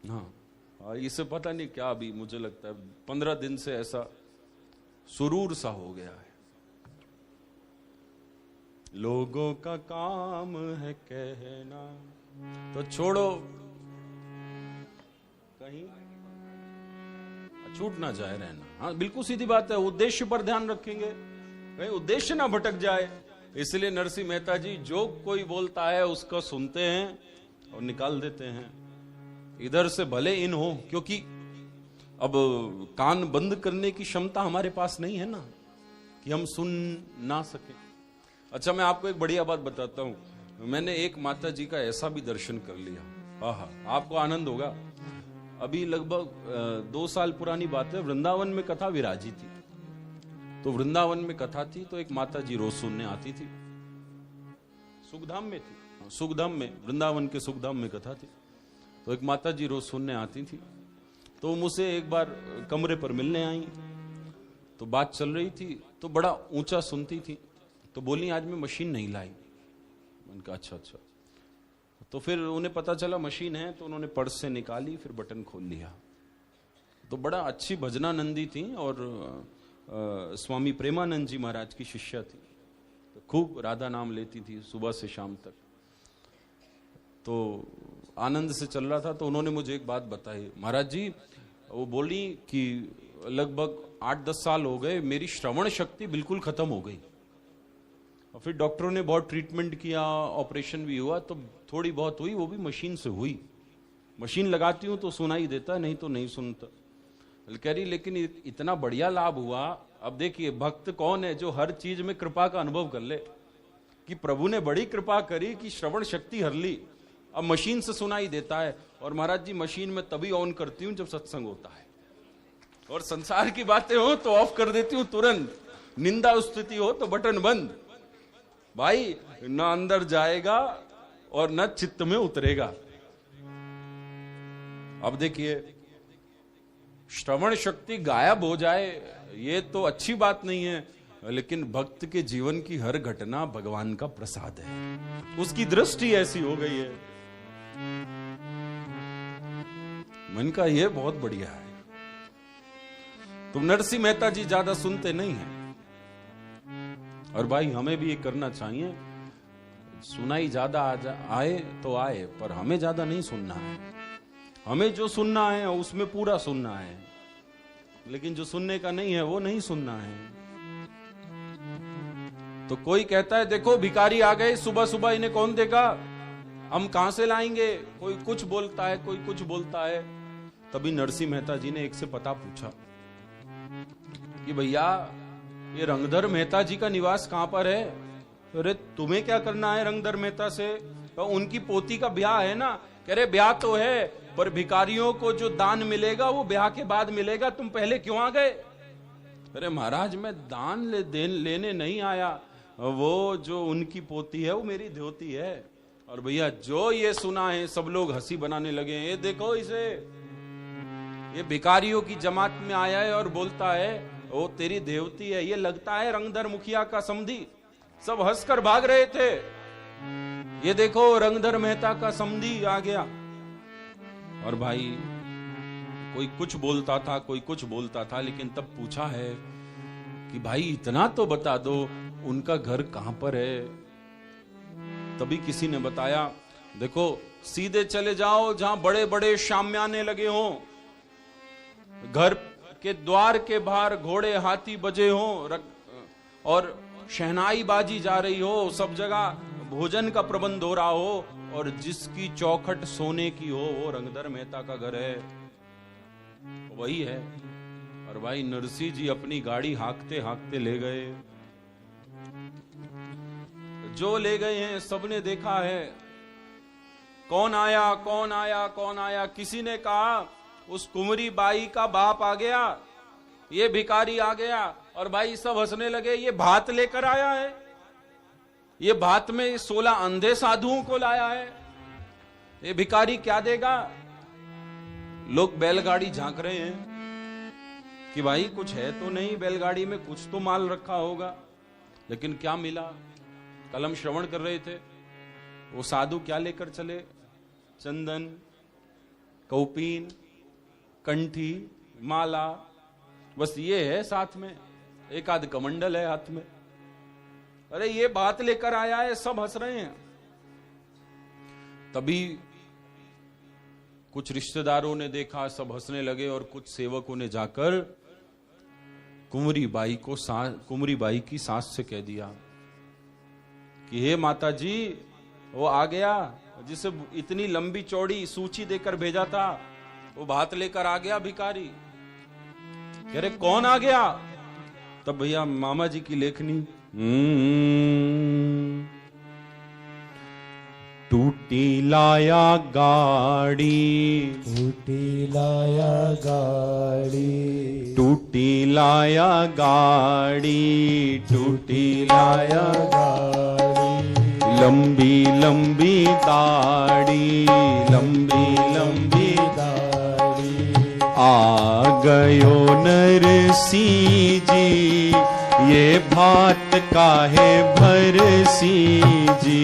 हाँ, इसे पता नहीं क्या, अभी मुझे लगता है 15 दिन से ऐसा सुरूर सा हो गया है। लोगों का काम है कहना, तो छोड़ो, कहीं छूट ना जाए रहना। हाँ बिल्कुल सीधी बात है, उद्देश्य पर ध्यान रखेंगे, कहीं उद्देश्य ना भटक जाए। इसलिए नरसिंह मेहता जी जो कोई बोलता है उसको सुनते हैं और निकाल देते हैं, इधर से भले इन हो, क्योंकि अब कान बंद करने की क्षमता हमारे पास नहीं है ना, कि हम सुन ना सके। अच्छा मैं आपको एक बढ़िया बात बताता हूं। मैंने एक माता जी का ऐसा भी दर्शन कर लिया, आहा, आपको आनंद होगा। अभी लगभग 2 साल पुरानी बात है, वृंदावन में कथा विराजी थी। तो वृंदावन में कथा थी, तो एक माता जी रोज सुनने आती थी। सुखधाम में थी, सुखधाम में, वृंदावन के सुखधाम में कथा थी। तो एक माता जी रोज सुनने आती थी। तो मुझसे एक बार कमरे पर मिलने आई, तो बात चल रही थी, तो बड़ा ऊंचा सुनती थी। तो बोली आज मैं मशीन नहीं लाई। मैंने कहा अच्छा अच्छा। तो फिर उन्हें पता चला मशीन है, तो उन्होंने पर्स से निकाली, फिर बटन खोल लिया। तो बड़ा अच्छी भजनानंदी थी, और स्वामी प्रेमानंद जी महाराज की शिष्या थी। तो खूब राधा नाम लेती थी सुबह से शाम तक। तो आनंद से चल रहा था। तो उन्होंने मुझे एक बात बताई, महाराज जी वो बोली कि लगभग 8-10 साल हो गए, मेरी श्रवण शक्ति बिल्कुल खत्म हो गई। और फिर डॉक्टरों ने बहुत ट्रीटमेंट किया, ऑपरेशन भी हुआ, तो थोड़ी बहुत हुई, वो भी मशीन से हुई। मशीन लगाती हूं तो सुनाई देता, नहीं तो नहीं सुनता। कह रही लेकिन इतना बढ़िया लाभ हुआ। अब देखिए भक्त कौन है जो हर चीज में कृपा का अनुभव कर ले, कि प्रभु ने बड़ी कृपा करी कि श्रवण शक्ति हर ली, अब मशीन से सुनाई देता है। और महाराज जी मशीन में तभी ऑन करती हूं जब सत्संग होता है, और संसार की बातें हो तो ऑफ कर देती हूं तुरंत, निंदा स्तुति हो तो बटन बंद। भाई न अंदर जाएगा और न चित्त में उतरेगा। अब देखिए श्रवण शक्ति गायब हो जाए ये तो अच्छी बात नहीं है, लेकिन भक्त के जीवन की हर घटना भगवान का प्रसाद है, उसकी दृष्टि ऐसी हो गई है। मन का ये बहुत बढ़िया है। तो नरसिंह मेहता जी ज्यादा सुनते नहीं हैं, और भाई हमें भी ये करना चाहिए। सुनाई ज्यादा आए तो आए, पर हमें ज्यादा नहीं सुनना है। हमें जो सुनना है उसमें पूरा सुनना है, लेकिन जो सुनने का नहीं है वो नहीं सुनना है। तो कोई कहता है देखो भिखारी आ गए, सुबह सुबह इन्हें कौन देगा, हम कहां से लाएंगे। कोई कुछ बोलता है, कोई कुछ बोलता है। तभी नरसिंह मेहता जी ने एक से पता पूछा कि भैया ये रंगधर मेहता जी का निवास कहां पर है। अरे तुम्हें क्या करना है रंगधर मेहता से, तो उनकी पोती का ब्याह है ना। कह रहे ब्याह तो है, पर भिखारियों को जो दान मिलेगा वो ब्याह के बाद मिलेगा, तुम पहले क्यों आ गए। अरे महाराज मैं दान लेने नहीं आया, वो जो उनकी पोती है वो मेरी धोती है। और भैया जो ये सुना है सब लोग हंसी बनाने लगे। ये देखो इसे, ये भिखारियों की जमात में आया है और बोलता है वो तेरी देवती है, ये लगता है रंगधर मुखिया का समधी। सब हंसकर भाग रहे थे। ये देखो रंगधर मेहता का समधी आ गया। और भाई कोई कुछ बोलता था, कोई कुछ बोलता था, लेकिन तब पूछा है कि भाई इतना तो बता दो उनका घर कहां पर है। तभी किसी ने बताया देखो सीधे चले जाओ जहां बड़े बड़े शामियाने लगे हों, घर के द्वार के बाहर घोड़े हाथी बजे हों और शहनाई बाजी जा रही हो, सब जगह भोजन का प्रबंध हो रहा हो, और जिसकी चौखट सोने की हो वो रंगधर मेहता का घर है, वही है। और भाई नरसिंह जी अपनी गाड़ी हाँकते हाँकते ले गए। जो ले गए हैं सबने देखा है, कौन आया कौन आया कौन आया। किसी ने कहा उस कुंवरी बाई का बाप आ गया, ये भिखारी आ गया। और भाई सब हंसने लगे, ये भात लेकर आया है, ये भात में 16 अंधे साधुओं को लाया है, ये भिखारी क्या देगा। लोग बैलगाड़ी झांक रहे हैं कि भाई कुछ है तो नहीं, बैलगाड़ी में कुछ तो माल रखा होगा। लेकिन क्या मिला, कल हम श्रवण कर रहे थे, वो साधु क्या लेकर चले, चंदन, कौपीन, कंठी, माला, बस ये है साथ में, एक आध कमंडल है हाथ में। अरे ये बात लेकर आया है, सब हंस रहे हैं। तभी कुछ रिश्तेदारों ने देखा, सब हंसने लगे, और कुछ सेवकों ने जाकर कुंवरी बाई की सास से कह दिया कि हे माता जी वो आ गया, जिसे इतनी लंबी चौड़ी सूची देकर भेजा था, वो भात लेकर आ गया भिखारी। कह रहे कौन आ गया। तब भैया मामा जी की लेखनी, टूटी लाया गाड़ी, टूटी लाया गाड़ी, टूटी लाया गाड़ी, टूटी लाया गाड़ी, लंबी लंबी दाढ़ी, लंबी लंबी दाढ़ी, आ गयो नरसिंह जी, ये भात काहे भरसिंह जी।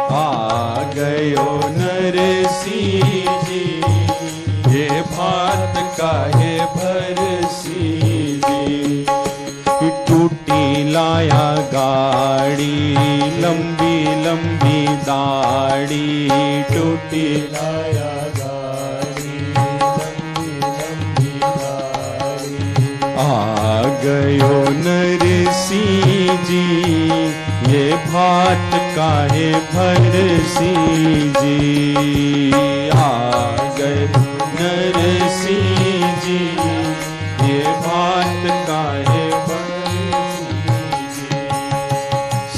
आ गयो नरसिंह जी, ये भात काहे भरसिंह जी। टूटी लाया गाड़ी, लंबी लंबी दाढ़ी, टूटी लाया गाड़ी, लंबी लंबी दाढ़ी, आ गयो नरसिंह जी, ये भात काहे भरसिंह जी। आ गए नरसिंह जी, ये भात काहे भरसिंह जी।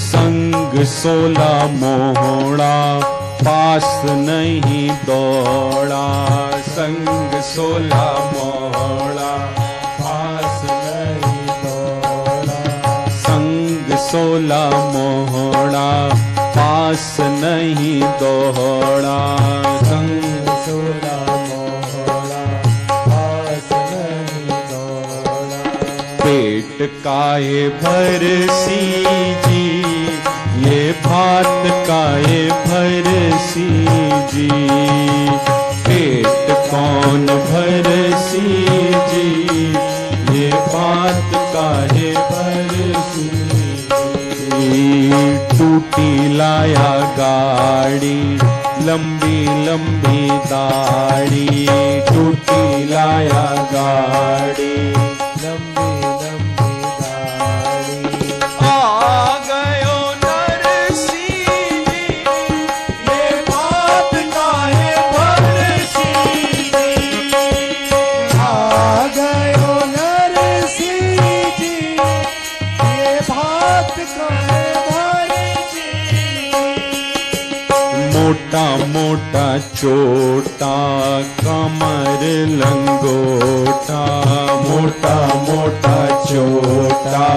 संग 16 मोहड़ा पास नहीं दौड़ा, संग 16 मोहड़ा पास नहीं दौड़ा, संग 16 मोहड़ा पास नहीं दौड़ा, संग 16 मोहड़ा पास नहीं दौड़ा। पेट काहे भरसिंह जी, ये भात काहे भरसिंह जी। पेट कौन भरसिंह जी, ये भात काहे भरसिंह जी। टूट टूटी लाया गाड़ी, लंबी लंबी दाढ़ी, टूटी लाया गाड़ी, लंबी लंबी दाढ़ी। आ गयो नरसिंह जी, ये बात काहे भरसी जी। आ गयो नरसिंह जी, ये बात काहे भरसी। मोटा मोटा चोटा कमर लंगोटा, मोटा मोटा चोटा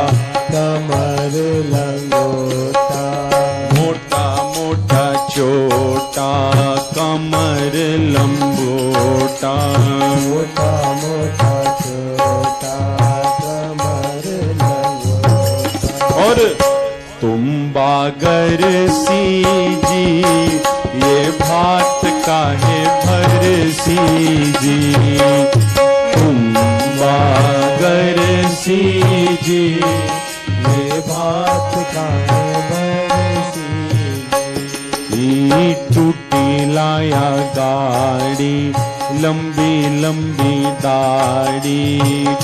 कमर लंगोटा, मोटा मोटा चोटा कमर लंबोटा, मोटा मोटा छोटा कमर लंगोटा। और तुम बागर सी जी, ये भात काहे भरसी जी, तुम बागर सी जी, ये बात काहे भरसी जी। टूटी लाया गाड़ी, लंबी लंबी दाढ़ी,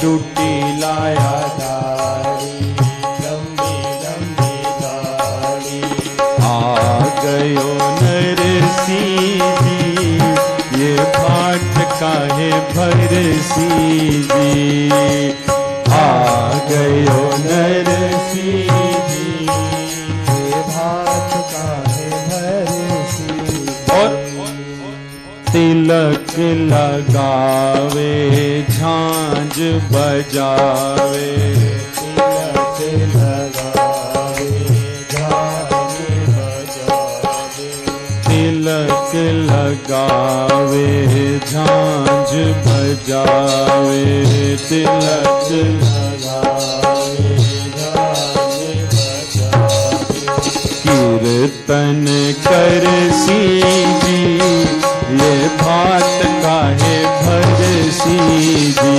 टूटी लाया दाढ़ी, लंबी लंबी दाढ़ी। आ गयो नरसिंह जी, ये भाट काहे भरसी जी, आ गयो नरसिंह जी, ये भात काहे भरसी। और तिलक लगावे झांझ बजावे, तिलक लगावे झांझ बजावे, तिलक लगावे झांझ बजावे, तिलक लगावे झांझ बजावे। कीर्तन करसी जी, ये भात काहे भरसी जी,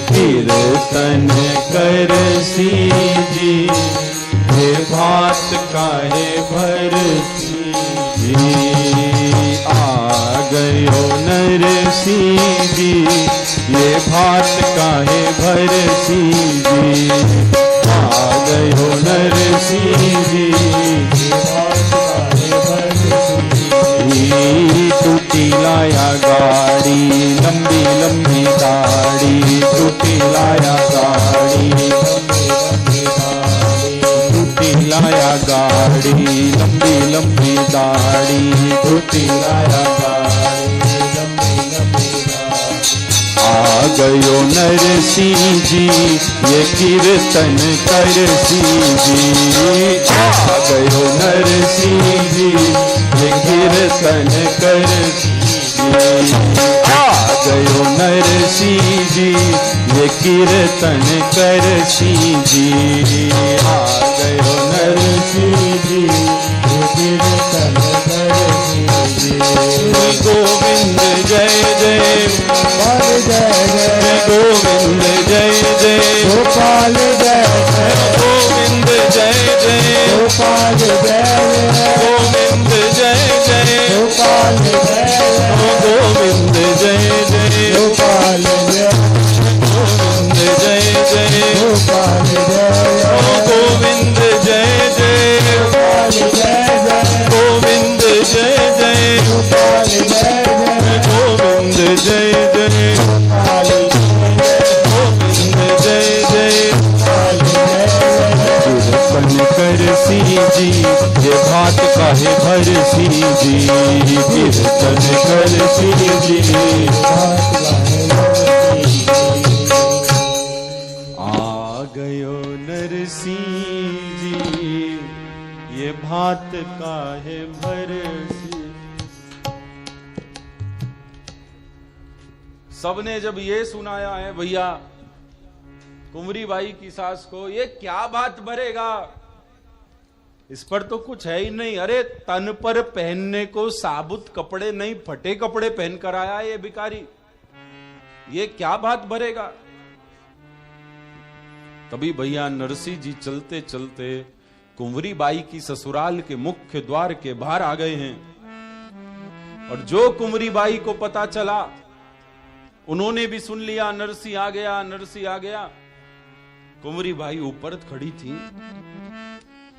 कीर्तन करसी जी, ये भात काहे भरसी जी, आ गयो नरसिंह जी, ये भात काहे भरसी जी, आ गयो नरसिंह जी, ये भात काहे भरसी जी। टूटी लाया गाड़ी, लंबी लंबी दाढ़ी, टूटी लाया गाड़ी, टूटी लाया गाड़ी, लंबी लंबी दाढ़ी, टूटी लाया गाड़ी, लंबी लंबी दाढ़ी। आ गयो नरसिंह जी, ये कीर्तन करसी जी, आ गयो नरसिंह जी, ये कीर्तन करसी जी, आ गयो नरसिंह जी, ये कीर्तन करसी जी, आ गयो नरसिंह जी, ये कीर्तन करसी जी। गोविंद जय जय, गोपाल जय जय, गोविंद जय जय, गोपाल जय जय, गोविंद जय जय, गोपाल जय जय, गोविंद जय जय, गोपाल जय जय, गोविंद जय जय, गोपाल जय, गोविंद जय जय, गोपाल जय, गोविंद जय जय, गोपाल जय जय, गोविंद जय जय, गोपाल जय जय, गोविंद जय जय, गोपाल गोविंद जय जय, कीर्तन करसी जी, ये भात काहे भरसी जी, कीर्तन करसी जी, आ गयो नरसिंह जी, ये भात काहे भरसी। सबने जब ये सुनाया है भैया कुंवरी बाई की सास को, ये क्या बात भरेगा, इस पर तो कुछ है ही नहीं। अरे तन पर पहनने को साबुत कपड़े नहीं, फटे कपड़े पहन कर आया ये भिखारी, ये क्या बात भरेगा। तभी भैया नरसिंह जी चलते चलते कुंवरी बाई की ससुराल के मुख्य द्वार के बाहर आ गए हैं। और जो कुंवरी बाई को पता चला, उन्होंने भी सुन लिया, नरसी आ गया, नरसी आ गया। कुंवरी बाई ऊपर खड़ी थी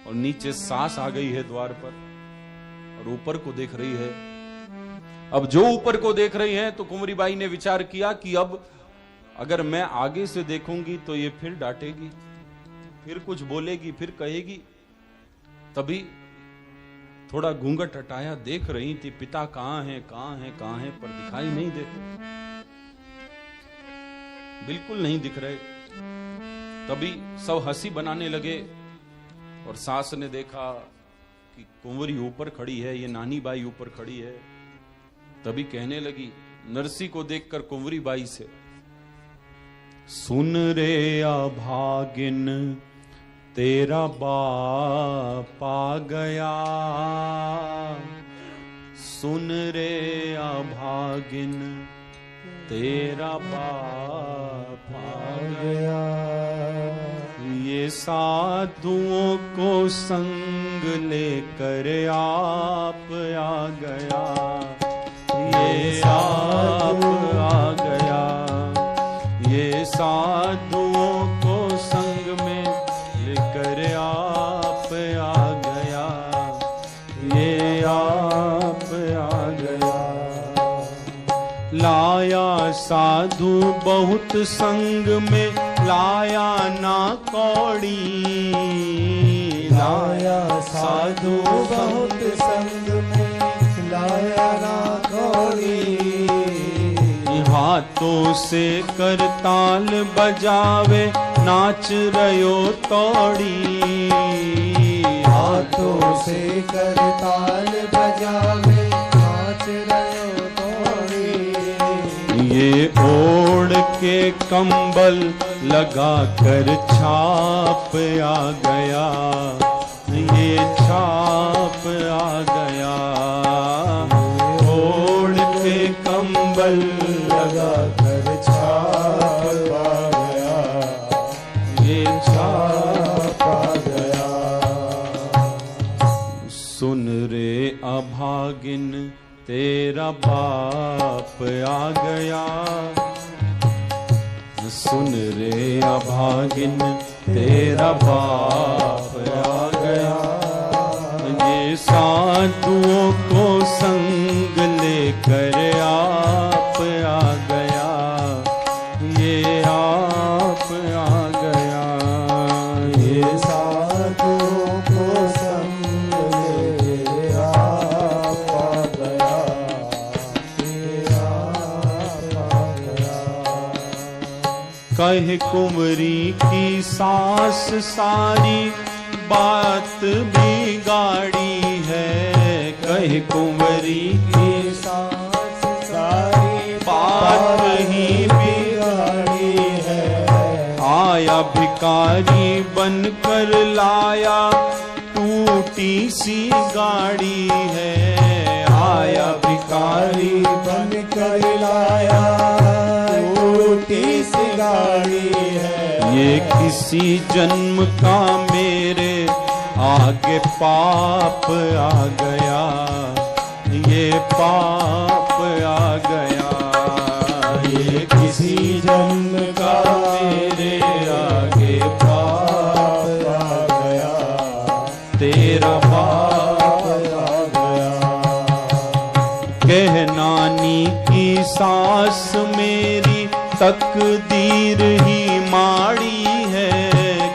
और नीचे सास आ गई है द्वार पर और ऊपर को देख रही है। अब जो ऊपर को देख रही है तो कुंवरी बाई ने विचार किया कि अब अगर मैं आगे से देखूंगी तो ये फिर डांटेगी, फिर कुछ बोलेगी, फिर कहेगी। तभी थोड़ा घूंघट हटाया, देख रही थी पिता कहां है, कहां है, कहां है, पर दिखाई नहीं देते, बिल्कुल नहीं दिख रहे। तभी सब हंसी बनाने लगे और सास ने देखा कि कुंवरी ऊपर खड़ी है, ये नानी बाई ऊपर खड़ी है। तभी कहने लगी नरसी को देखकर कुंवरी बाई से, सुन रे अभागिन तेरा बाप आ गया, सुन रे अभागिन तेरा बाप आ गया। ये साधुओं को संग लेकर आप आ गया, ये आप आ गया। ये साधुओं को संग में लेकर आप आ गया, ये आप आ गया। लाया साधु बहुत संग में, लाया ना कौड़ी, लाया साधु बहुत संग में, लाया ना कौड़ी। हाथों से करताल बजावे, नाच रयो तोड़ी, हाथों से करताल बजावे, नाच रयो तोड़ी। ये ओढ़ के कंबल लगा कर छाप आ गया, ये छाप आ गया। ओढ़ के कंबल लगा कर छाप आ गया, ये छाप आ गया। सुन रे अभागिन तेरा बाप आ गया, सुन रे अभागिन तेरा बाप आ गया। ये साधुओं को संग लेकर आप आ गया, ये आप आ गया। ये साधुओं को संग लेकर आप आ गया, ये आप आ गया। कहे कुंवरी की सास सारी बात बिगाड़ी है, कहे कुंवरी की सास सारी बात ही बिगाड़ी है। आया भिखारी बनकर लाया टूटी सी गाड़ी है, आया भिखारी बनकर लाया टूटी सी गाड़ी है। ये किसी जन्म का मेरे आगे पाप आ गया, ये पाप आ गया। ये किसी जन्म का मेरे आगे पाप आ गया, तेरा पाप आ गया। कह नानी की सास मेरी तकदीर ही माड़ी है,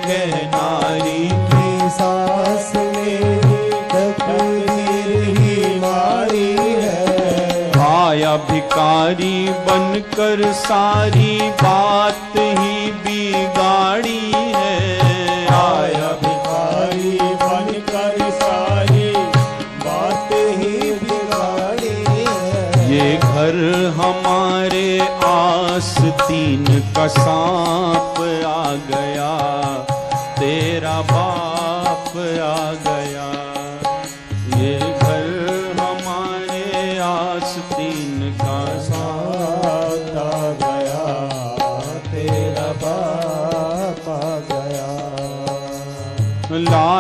कह नारी की सास मेरी तकदीर ही मारी है। आया भिखारी बनकर सारी बात ही बिगाड़ी है, आया भिखारी बनकर सारी बात ही बिगाड़ी है। ये घर हमारे आस्तीन का सांप आ गया, तेरा बाप आ गया। ये घर हमारे आस्तीन का सांप आ गया, तेरा बाप आ गया।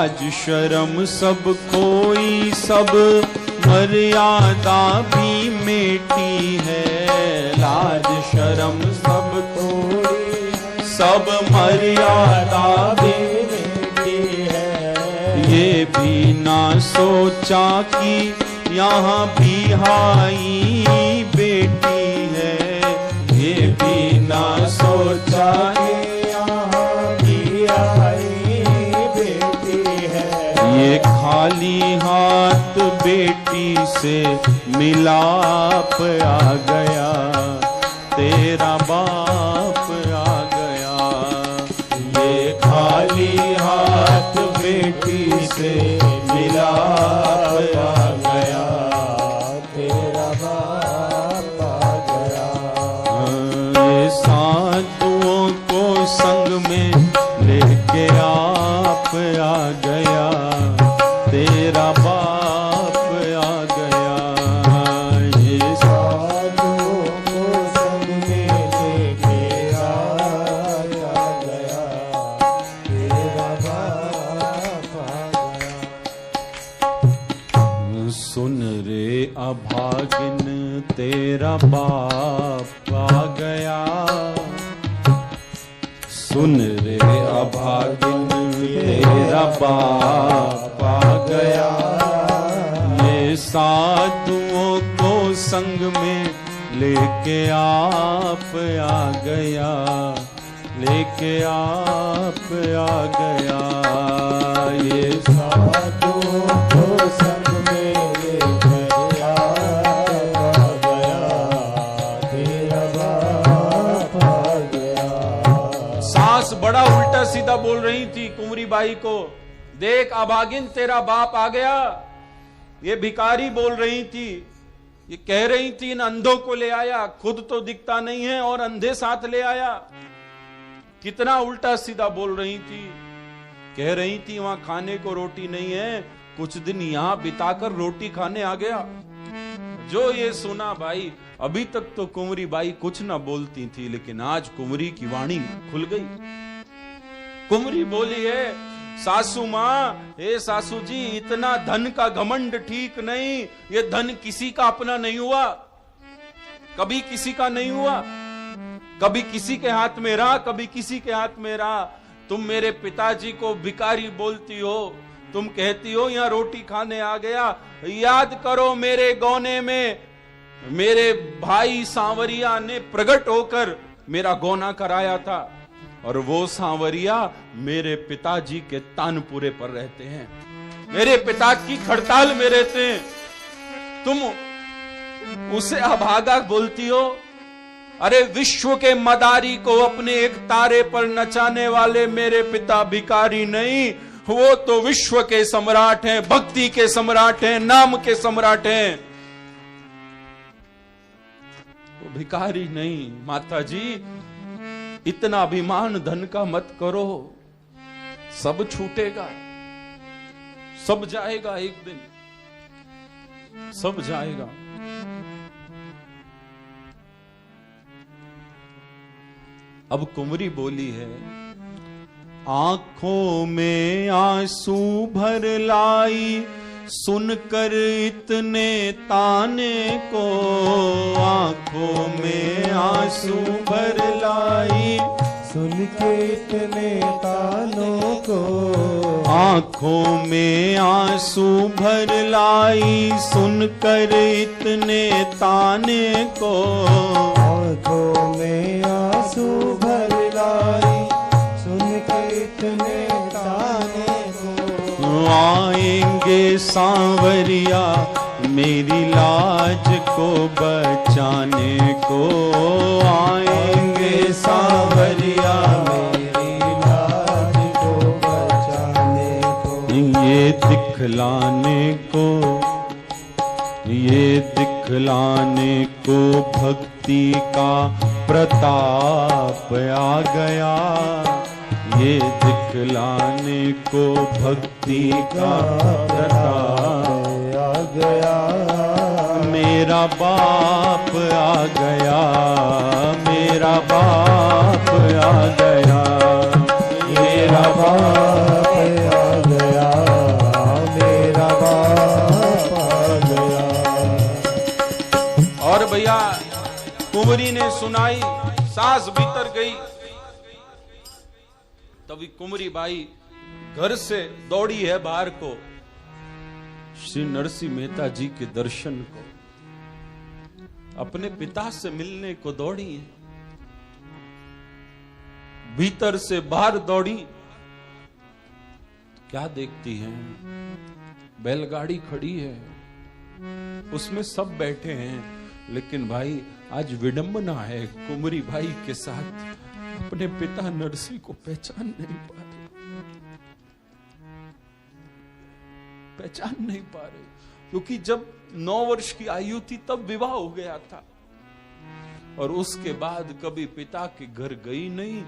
लाज शर्म सब खोई, सब मर्यादा भी मेटी है। लाज शर्म सब थोड़ी सब मर्यादा भी मेटी है। ये भी ना सोचा कि यहाँ बिहाई बेटी है। ये भी ना सोचा कि यहाँ भी आई बेटी है। ये खाली हाथ बेटी से मिलाप आ गया, तेरा बाप आ गया। ये खाली हाथ बेटी से मिलाप आ गया, तेरा बाप आ गया। ये साधुओं को संग में लेके आप आ गया, तेरा बाप आ गया। ये साधुओं को संग में लेके आ गया, तेरा बाप आ गया। सुन रे अभागिन तेरा बाप आ गया। सुन रे अभागिन तेरा बाप आ गया। ये साधुओं को संग में लेके आप आ गया, लेके आप आ गया। ये साधुओं को संग में लेके आ गया, तेरा बाप आ गया। सास बड़ा उल्टा सीधा बोल रही थी कुंवरी बाई को, देख अभागिन तेरा बाप आ गया। ये भिखारी बोल रही थी, ये कह रही थी इन अंधों को ले आया, खुद तो दिखता नहीं है और अंधे साथ ले आया। कितना उल्टा सीधा बोल रही थी। कह रही थी वहां खाने को रोटी नहीं है, कुछ दिन यहां बिताकर रोटी खाने आ गया। जो ये सुना भाई, अभी तक तो कुंवरी बाई कुछ ना बोलती थी, लेकिन आज कुंवरी की वाणी खुल गई। कुंवरी बोली है, सासू माँ, हे सासू जी, इतना धन का घमंड ठीक नहीं। ये धन किसी का अपना नहीं हुआ, कभी किसी का नहीं हुआ। कभी किसी के हाथ में रहा, कभी किसी के हाथ में रहा। तुम मेरे पिताजी को भिखारी बोलती हो, तुम कहती हो यहाँ रोटी खाने आ गया। याद करो मेरे गौने में मेरे भाई सांवरिया ने प्रकट होकर मेरा गौना कराया था, और वो सांवरिया मेरे पिताजी के तानपुरे पर रहते हैं, मेरे पिता की खड़ताल में रहते हैं। तुम उसे अभागा बोलती हो। अरे विश्व के मदारी को अपने एक तारे पर नचाने वाले मेरे पिता भिखारी नहीं, वो तो विश्व के सम्राट हैं, भक्ति के सम्राट हैं, नाम के सम्राट हैं। वो भिखारी नहीं। माता जी, इतना अभिमान धन का मत करो, सब छूटेगा, सब जाएगा, एक दिन सब जाएगा। अब कुंवरी बोली है, आंखों में आंसू भर लाई सुनकर इतने ताने को। आंखों में आंसू भर लाई सुन के इतने तानों को। आंखों में आंसू भर लाई सुनकर इतने ताने को। आंखों में आंसू भर लाई सुन के इतने ताने को। आएंगे सांवरिया मेरी लाज को बचाने को। आएंगे सांवरिया मेरी लाज को बचाने को। ये दिखलाने को, ये दिखलाने को भक्ति का प्रताप आ गया। ये दिखलाने को भक्ति का प्रताप आ गया। मेरा बाप आ गया, मेरा बाप आ गया, मेरा बाप आ गया। कुंवरी ने सुनाई, सास भीतर गई। तभी कुंवरी बाई घर से दौड़ी है बाहर को, श्री नरसिंह मेहता जी के दर्शन को, अपने पिता से मिलने को दौड़ी है। भीतर से बाहर दौड़ी, क्या देखती हैं? बैलगाड़ी खड़ी है, उसमें सब बैठे हैं, लेकिन भाई आज विडंबना है, कुंवरी भाई के साथ अपने पिता नरसिंह को पहचान नहीं पा रहे, क्योंकि जब 9 वर्ष की आयु थी तब विवाह हो गया था, और उसके बाद कभी पिता के घर गई नहीं,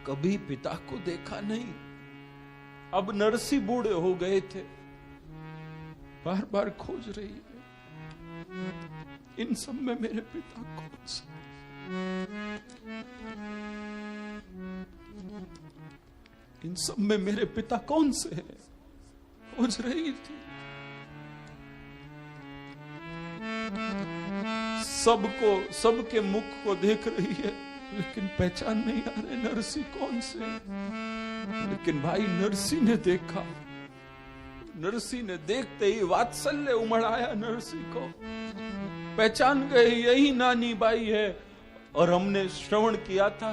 कभी पिता को देखा नहीं। अब नरसिंह बूढ़े हो गए थे, बार बार खोज रही है, इन सब में मेरे पिता कौन से? इन सब में मेरे पिता कौन से हैं? खोज रही थी। सबको, सबके मुख को देख रही है, लेकिन पहचान नहीं आ रहे नरसिंह कौन से। लेकिन भाई नरसिंह ने देखा, नरसिंह ने देखते ही वात्सल्य उमड़ आया नरसिंह को, पहचान गए यही नानी बाई है। और हमने श्रवण किया था,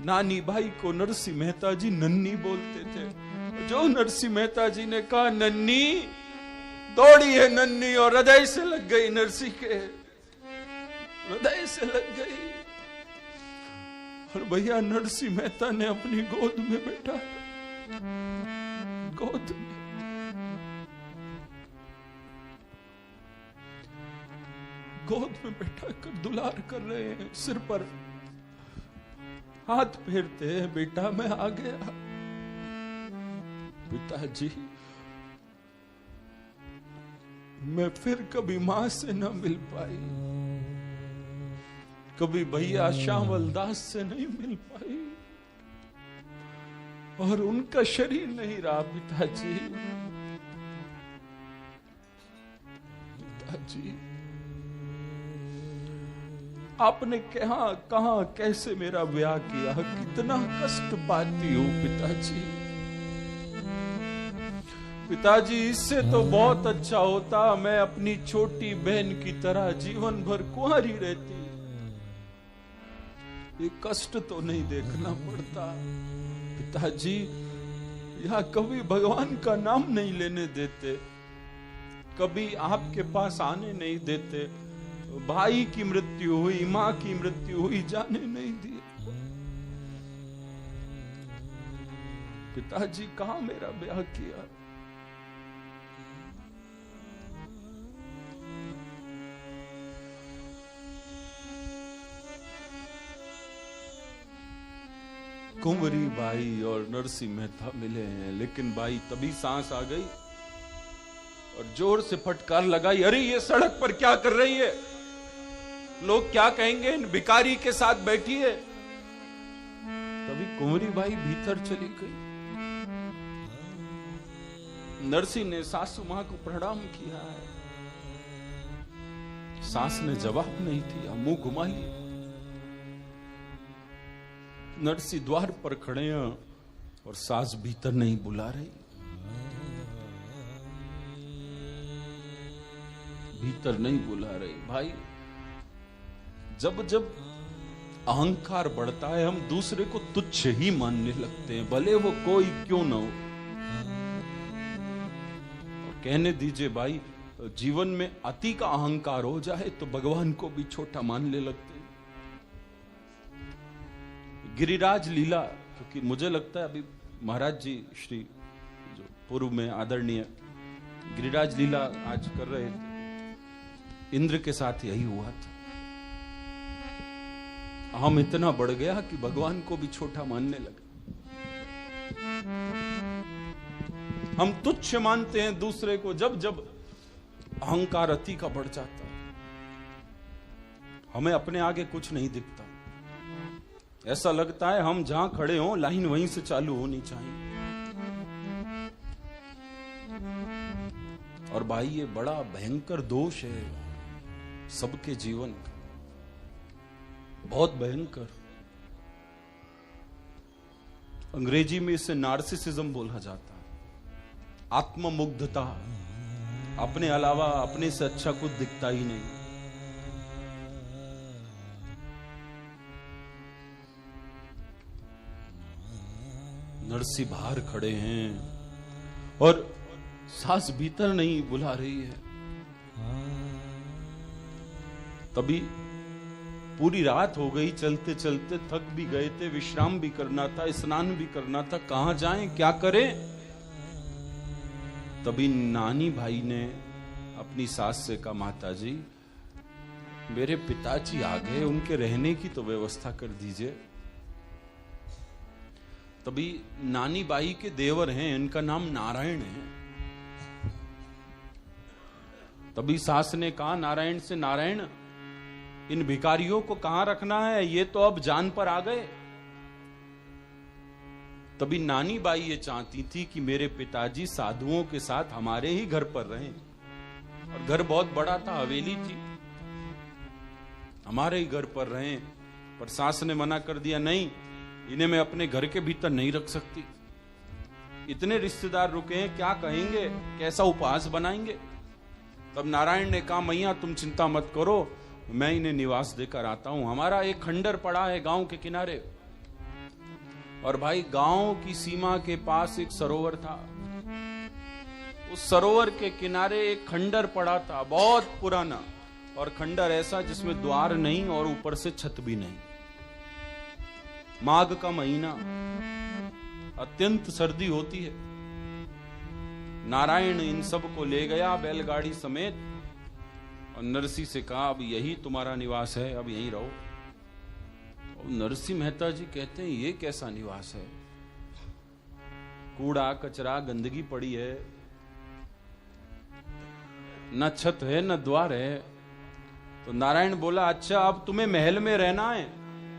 नानी बाई को नरसिंह मेहता जी नन्नी बोलते थे। जो नरसिंह मेहता जी ने कहा नन्नी, दौड़ी है नन्नी और हृदय से लग गई, नरसिंह के हृदय से लग गई। और भैया नरसिंह मेहता ने अपनी गोद में बैठा, गोद में बैठा कर दुलार कर रहे हैं, सिर पर हाथ फेरते हैं, बेटा मैं आ गया। पिताजी, मैं फिर कभी मां से न मिल पाई, कभी भैया श्यामल दास से नहीं मिल पाई, और उनका शरीर नहीं रहा। पिताजी, पिताजी, आपने कहां कैसे मेरा ब्याह किया, कितना कष्ट पाती हूं पिताजी। पिताजी, इससे तो बहुत अच्छा होता मैं अपनी छोटी बहन की तरह जीवन भर कुंवारी रहती, ये कष्ट तो नहीं देखना पड़ता। पिताजी, यहां कभी भगवान का नाम नहीं लेने देते, कभी आपके पास आने नहीं देते। भाई की मृत्यु हुई, मां की मृत्यु हुई, जाने नहीं दिए। पिताजी, कहां मेरा ब्याह किया? कुंवरी बाई और नरसिंह मेहता मिले हैं, लेकिन बाई तभी सांस आ गई और जोर से फटकार लगाई, अरे ये सड़क पर क्या कर रही है? लोग क्या कहेंगे, इन भिखारी के साथ बैठी है। तभी कुंवरी बाई भीतर चली गई। नरसिंह ने सासू मां को प्रणाम किया है, सास ने जवाब नहीं दिया, मुंह घुमा लिया। नरसिंह द्वार पर खड़े हैं और सास भीतर नहीं बुला रही, भीतर नहीं बुला रही। भाई, जब जब अहंकार बढ़ता है, हम दूसरे को तुच्छ ही मानने लगते हैं, भले वो कोई क्यों ना हो। और कहने दीजिए भाई, जीवन में अति का अहंकार हो जाए तो भगवान को भी छोटा मानने लगते हैं। गिरिराज लीला, क्योंकि मुझे लगता है अभी महाराज जी श्री जो पूर्व में आदरणीय गिरिराज लीला आज कर रहे थे, इंद्र के साथ यही हुआ था। हम इतना बढ़ गया कि भगवान को भी छोटा मानने लगे। हम तुच्छ मानते हैं दूसरे को, जब जब अहंकार अति का बढ़ जाता है, हमें अपने आगे कुछ नहीं दिखता। ऐसा लगता है हम जहां खड़े हों लाइन वहीं से चालू होनी चाहिए। और भाई, ये बड़ा भयंकर दोष है सबके जीवन का। बहुत भयंकर। अंग्रेजी में इसे नार्सिसिज्म बोला जाता है, आत्ममुग्धता। अपने अलावा अपने से अच्छा कुछ दिखता ही नहीं। नरसी बाहर खड़े हैं और सास भीतर नहीं बुला रही है। तभी पूरी रात हो गई, चलते चलते थक भी गए थे, विश्राम भी करना था, स्नान भी करना था, कहां जाएं, क्या करें। तभी नानी भाई ने अपनी सास से कहा, माता जी मेरे पिताजी आ गए, उनके रहने की तो व्यवस्था कर दीजिए। तभी नानी बाई के देवर हैं, इनका नाम नारायण है। तभी सास ने कहा नारायण से, नारायण इन भिखारियों को कहां रखना है, ये तो अब जान पर आ गए। तभी नानी बाई ये चाहती थी कि मेरे पिताजी साधुओं के साथ हमारे ही घर पर रहें, और घर बहुत बड़ा था, हवेली थी, हमारे ही घर पर रहें। पर सास ने मना कर दिया, नहीं, इन्हें मैं अपने घर के भीतर नहीं रख सकती। इतने रिश्तेदार रुके हैं, क्या कहेंगे, कैसा उपहास बनाएंगे। तब नारायण ने कहा, मैया तुम चिंता मत करो, मैं इन्हें निवास देकर आता हूं। हमारा एक खंडर पड़ा है गांव के किनारे, और भाई गांव की सीमा के पास एक सरोवर था। उस सरोवर के किनारे एक खंडर पड़ा था, बहुत पुराना, और खंडर ऐसा जिसमें द्वार नहीं और ऊपर से छत भी नहीं। माघ का महीना, अत्यंत सर्दी होती है। नारायण इन सब को ले गया बैलगाड़ी समेत, और नरसी से कहा, अब यही तुम्हारा निवास है, अब यहीं रहो। और नरसी मेहता जी कहते हैं, ये कैसा निवास है, कूड़ा कचरा गंदगी पड़ी है, न छत है न द्वार है। तो नारायण बोला, अच्छा अब तुम्हें महल में रहना है,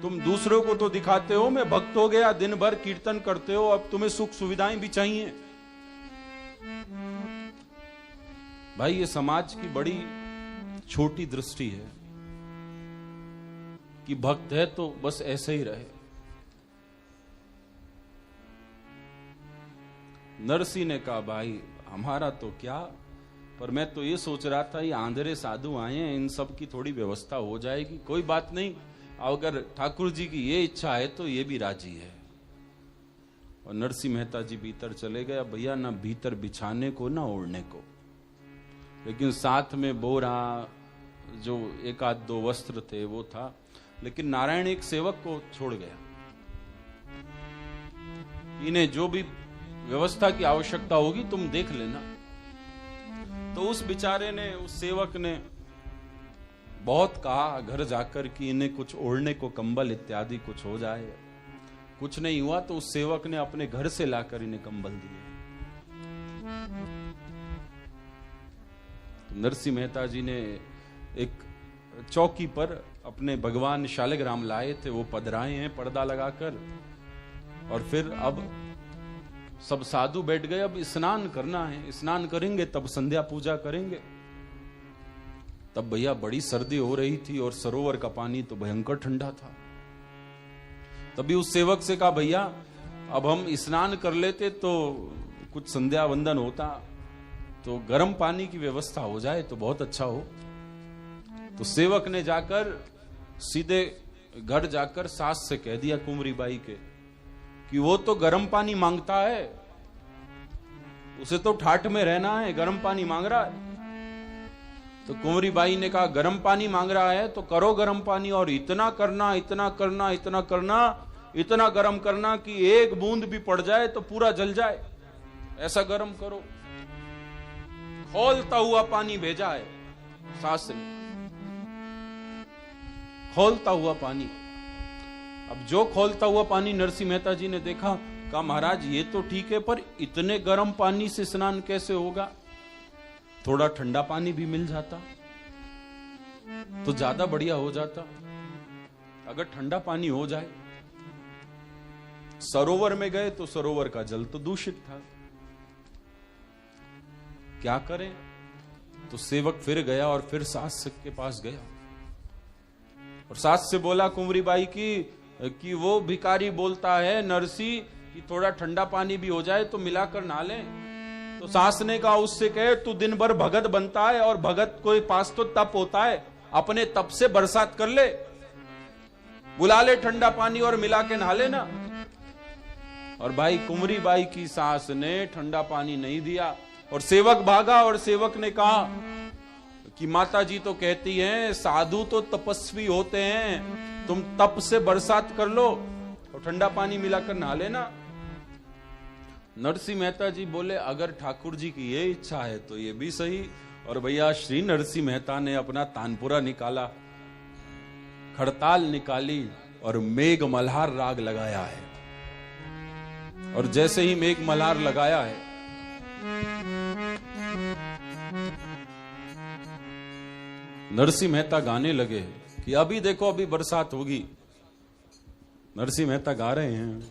तुम दूसरों को तो दिखाते हो मैं भक्त हो गया, दिन भर कीर्तन करते हो, अब तुम्हें सुख सुविधाएं भी चाहिए। भाई ये समाज की बड़ी छोटी दृष्टि है कि भक्त है तो बस ऐसे ही रहे। नरसी ने कहा, भाई हमारा तो क्या, पर मैं तो ये सोच रहा था ये आंधरे साधु आए हैं, इन सब की थोड़ी व्यवस्था हो जाएगी, कोई बात नहीं, अगर ठाकुर जी की ये इच्छा है तो ये भी राजी है। और नरसी मेहता जी भीतर चले गए। भैया ना भीतर बिछाने को ना ओढ़ने को, लेकिन साथ में बोरा, जो एक आध दो वस्त्र थे वो था। लेकिन नारायण एक सेवक को छोड़ गया, इन्हें जो भी व्यवस्था की आवश्यकता होगी तुम देख लेना। तो उस बेचारे ने, उस सेवक ने बहुत कहा घर जाकर कि इन्हें कुछ ओढ़ने को कंबल इत्यादि कुछ हो जाए। कुछ नहीं हुआ तो उस सेवक ने अपने घर से लाकर इन्हें कंबल दिए। तो नरसी मेहता जी ने एक चौकी पर अपने भगवान शालिग्राम लाए थे, वो पधराए हैं पर्दा लगाकर। और फिर अब सब साधु बैठ गए, अब स्नान करना है, स्नान करेंगे तब संध्या पूजा करेंगे। तब भैया बड़ी सर्दी हो रही थी और सरोवर का पानी तो भयंकर ठंडा था। तभी उस सेवक से कहा, भैया अब हम स्नान कर लेते तो कुछ संध्या वंदन होता, तो गर्म पानी की व्यवस्था हो जाए तो बहुत अच्छा हो। तो सेवक ने जाकर सीधे घर जाकर सास से कह दिया कुंवरी बाई के कि वो तो गर्म पानी मांगता है, उसे तो ठाठ में रहना है, गर्म पानी मांग रहा है। तो कुंवरी बाई ने कहा, गर्म पानी मांग रहा है तो करो गर्म पानी, और इतना करना, इतना करना, इतना करना, इतना गर्म करना कि एक बूंद भी पड़ जाए तो पूरा जल जाए, ऐसा गर्म करो। खौलता हुआ पानी भेजा है सास ने, खौलता हुआ पानी। अब जो खौलता हुआ पानी नरसी मेहता जी ने देखा, कहा महाराज ये तो ठीक है, पर इतने गर्म पानी से स्नान कैसे होगा, थोड़ा ठंडा पानी भी मिल जाता तो ज्यादा बढ़िया हो जाता। अगर ठंडा पानी हो जाए। सरोवर में गए तो सरोवर का जल तो दूषित था, क्या करें। तो सेवक फिर गया और फिर सास के पास गया और सास से बोला कुंवरी बाई कि वो भिखारी बोलता है नरसी कि थोड़ा ठंडा पानी भी हो जाए तो मिलाकर नहा लें। तो सास ने कहा उससे कहे तू दिन भर भगत बनता है और भगत के पास तो तप होता है, अपने तप से बरसात कर ले, बुला ले ठंडा पानी और मिला के नहा लेना। और भाई कुंवरी बाई की सास ने ठंडा पानी नहीं दिया और सेवक भागा और सेवक ने कहा कि माता जी तो कहती हैं साधु तो तपस्वी होते हैं, तुम तप से बरसात कर लो और ठंडा पानी मिलाकर नहा लेना। नरसिंह मेहता जी बोले अगर ठाकुर जी की ये इच्छा है तो ये भी सही। और भैया श्री नरसिंह मेहता ने अपना तानपुरा निकाला, खड़ताल निकाली और मेघ मल्हार राग लगाया है। और जैसे ही मेघ मल्हार लगाया है नरसिंह मेहता गाने लगे कि अभी देखो अभी बरसात होगी। नरसिंह मेहता गा रहे हैं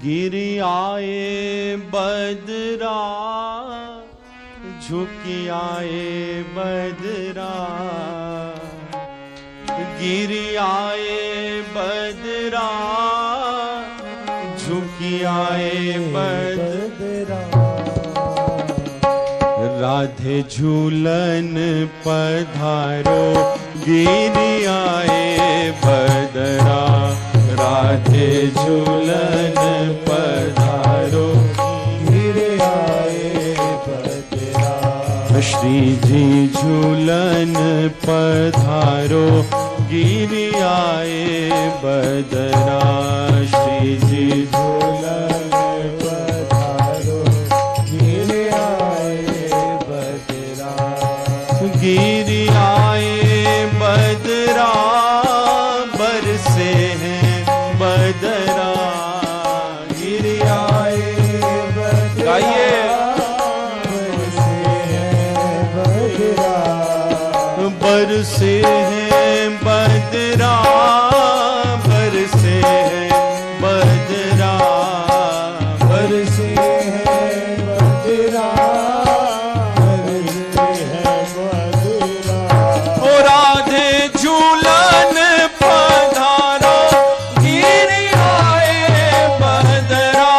गिरी आए बदरा झुकी आए बदरा, गिरी आए बदरा झुकी आए बदरा, राधे झूलन पधारो गिरी आए बदरा, राधे झूलन पधारो गिरी आए बदरा, श्री जी झूलन पधारो गिरी आए बदरा, श्री जी झूलन पधारो गिरी आए बदरा, गिरी आए बदरा बरसे हैं बदरा, गिरी आए बदरा बरसे हैं बदरा, बरसे हैं बदरा, बरसे हैं बदरा, बरसे हैं बदरा, ओ राधे झूलन पधारो गिरी आए बदरा,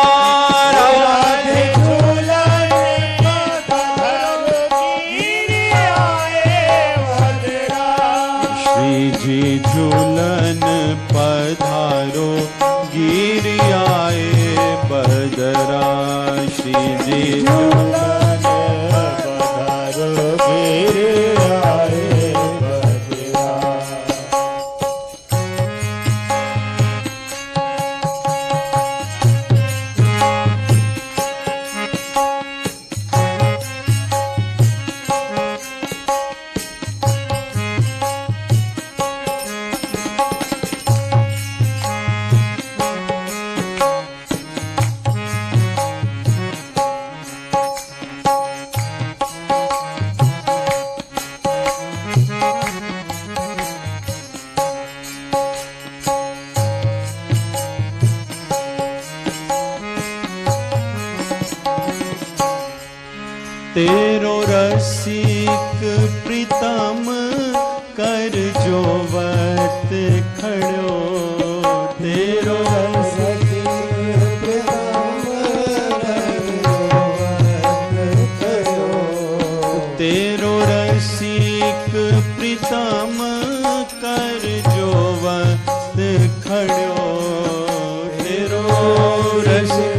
राधे झूलन पधारो गिरी आए बदरा, श्री जी झूलन पधारो गिरी आए बदरा, श्री जी झूलन पधारो गिरी आए बदरा। तेरो रसिक प्रीतम कर जो वत खड़ो, तेरो रसिक प्रीतम कर जो वत खड़ो, तेरो रसिक प्रीतम कर जो वत खड़ो, तेरो रसिक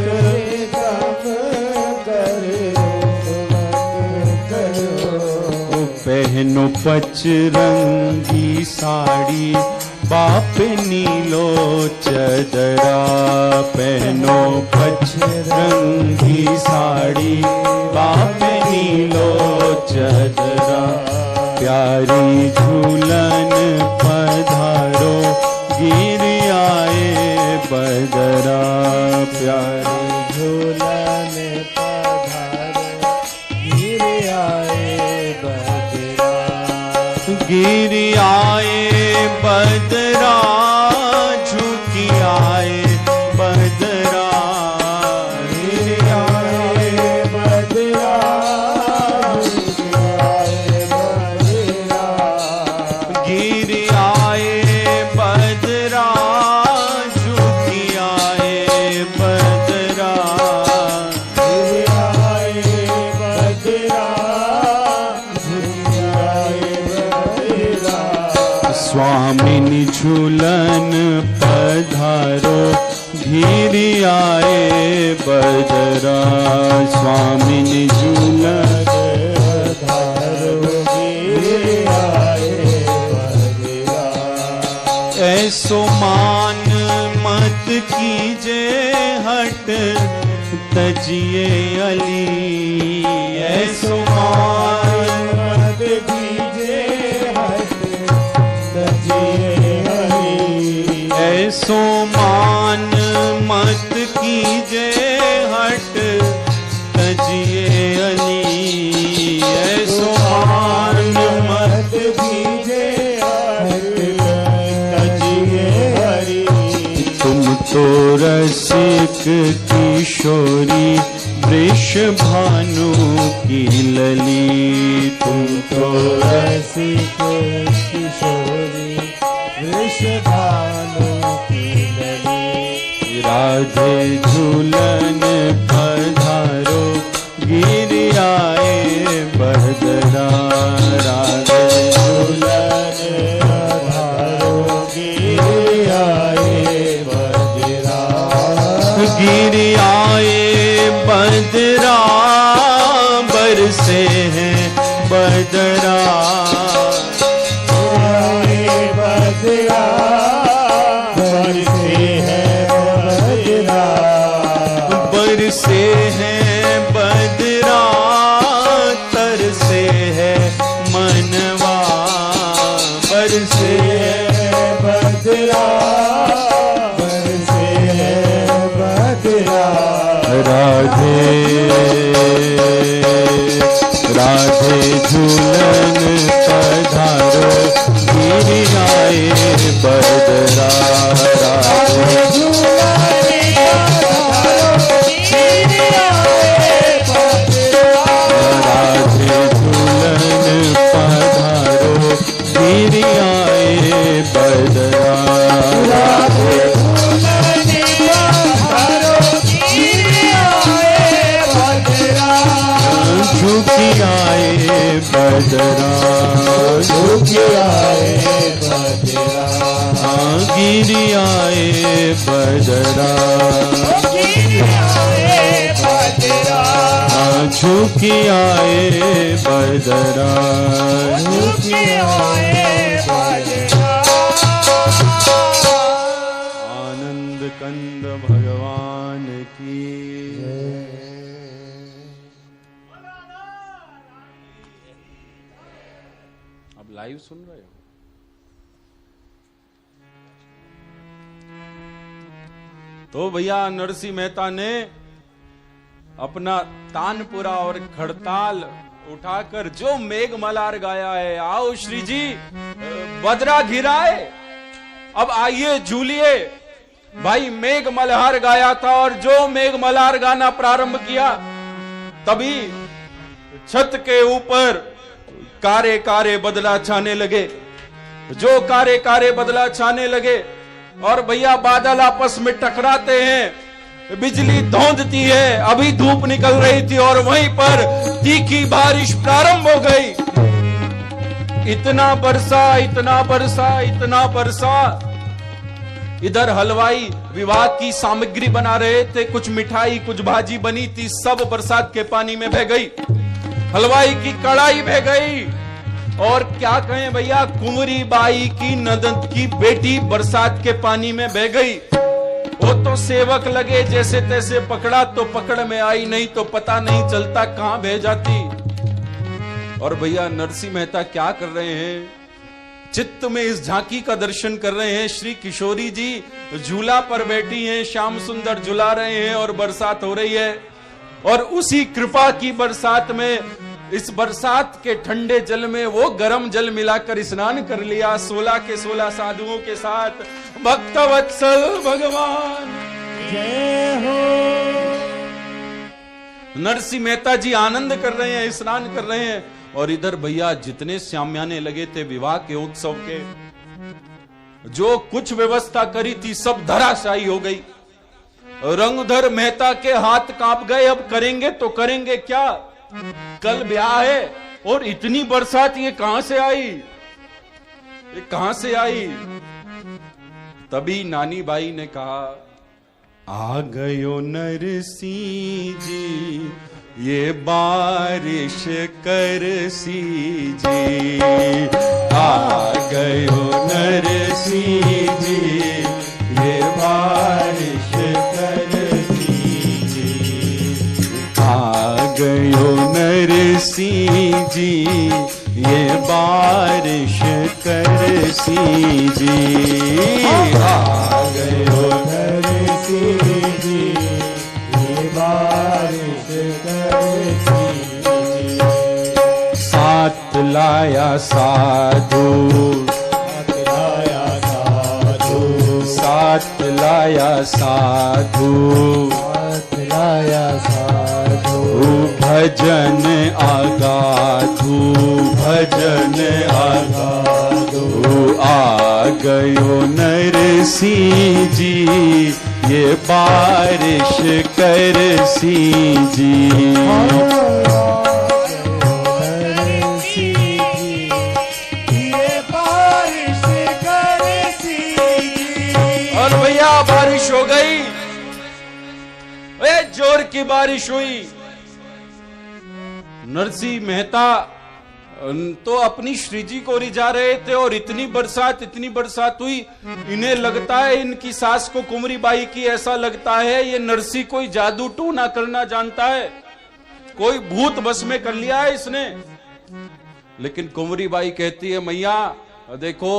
पहनो पचरंगी साड़ी बाप नीलो चदरा, पहनो पचरंगी साड़ी बाप नीलो चदरा, प्यारी झूलन पधारो गिरी आए बदरा, प्यारी झूलन पधारो गिरी आए बदरा, गिरी आए बदरा झुकी आए बदरा, गिरी आए बदरा झुकी आए बदरा, गिर आए बदरा, झुकी आए बदरा, गिर आए बदरा, झुकी आए बदरा। स्वामिनी झूलन पधारो, गिर आए बदरा, स्वामिनी झूलन पधारो, गिर आए बदरा। ऐसो मान मत कीजे हट, तजिए अली। ऐसो मान मत कीजे हट, तजिए अली। ऐसो मान मत कीजे हट, तजिए अली। ऐसो मान मत कीजे हट, तजिए हरि। तुम तो रसिक किशोरी, वृषभानु की लली। तुम तो रसिक किशोरी, वृषभानु की लली। राधे झूलन पधारो, गिर आए बदरा। राधे झूलन पधारो, गिर आए बदरा। गिर आए बदरा, बरसे हैं बदरा। आए बदरा, बरसे हैं बदरा। बरसे हैं बदरा, तरसे है मनवा। बरसे है बदरा, बरसे है बदरा। राधे राधे झूलन पधारो, गिर आए बदरा। राधे राधे झूलन पधारो, गिर आए बदरा। राधे झुकी आए बदरा, झुकी आए बदरा। गिर आए बदरा। झुकी आए बदरा। आनंद कंद भगवान की। अब लाइव सुन रहे हो? तो भैया नरसिंह मेहता ने अपना तानपुरा और खड़ताल उठाकर जो मेघ मल्हार गाया है, आओ श्री जी बदरा घिराए, अब आइए झूलिए। भाई मेघ मल्हार गाया था और जो मेघ मल्हार गाना प्रारंभ किया, तभी छत के ऊपर कारे कारे बदला छाने लगे। जो कारे कारे बदला छाने लगे और भैया बादल आपस में टकराते हैं, बिजली धौंधती है। अभी धूप निकल रही थी और वहीं पर तीखी बारिश प्रारंभ हो गई। इतना बरसा, इतना बरसा, इतना बरसा। इधर हलवाई विवाह की सामग्री बना रहे थे, कुछ मिठाई कुछ भाजी बनी थी, सब बरसात के पानी में बह गई। हलवाई की कढ़ाई बह गई। और क्या कहें भैया, कुंवरी बाई की ननद की बेटी बरसात के पानी में बह गई। वो तो सेवक लगे जैसे तैसे पकड़ा तो पकड़ में आई, नहीं तो पता नहीं चलता कहां बह जाती। और भैया नरसिंह मेहता क्या कर रहे हैं, चित्त में इस झांकी का दर्शन कर रहे हैं। श्री किशोरी जी झूला पर बैठी हैं, श्याम सुंदर झुला रहे हैं और बरसात हो रही है। और उसी कृपा की बरसात में, इस बरसात के ठंडे जल में वो गर्म जल मिलाकर स्नान कर लिया 16 के 16 साधुओं के साथ। भक्तवत्सल भगवान जय हो। नरसिंह मेहता जी आनंद कर रहे हैं, स्नान कर रहे हैं और इधर भैया जितने श्याम्याने लगे थे विवाह के उत्सव के, जो कुछ व्यवस्था करी थी सब धराशायी हो गई। रंगधर मेहता के हाथ कांप गए, अब करेंगे तो करेंगे क्या, कल ब्याह है और इतनी बरसात ये कहां से आई, ये कहां से आई। तभी नानी बाई ने कहा, आ गयो नरसिंह जी ये बारिश करसी जी, आ गयो नरसिंह जी ये बारिश करसी जी, आ गयो नरसिंह जी ये बारिश करसी जी, आ गयो नरसिंह जी ये बारिश करसी जी। साथ लाया साधु, साथ लाया साधु, साथ लाया साधु, साथ लाया साधु, भजन आगाधु, भजन आगाधु, आ गयो नरसिंह जी ये बारिश करसी जी, ये बारिश करसी। और भैया बारिश हो गई, जोर की बारिश हुई। नरसिंह मेहता तो अपनी श्री जी को रिझा रहे थे और इतनी बरसात हुई, इन्हें लगता है इनकी सास को कुंवरी बाई की ऐसा लगता है ये नरसिंह कोई जादू टूना करना जानता है, कोई भूत बस में कर लिया है इसने। लेकिन कुंवरी बाई कहती है, मैया देखो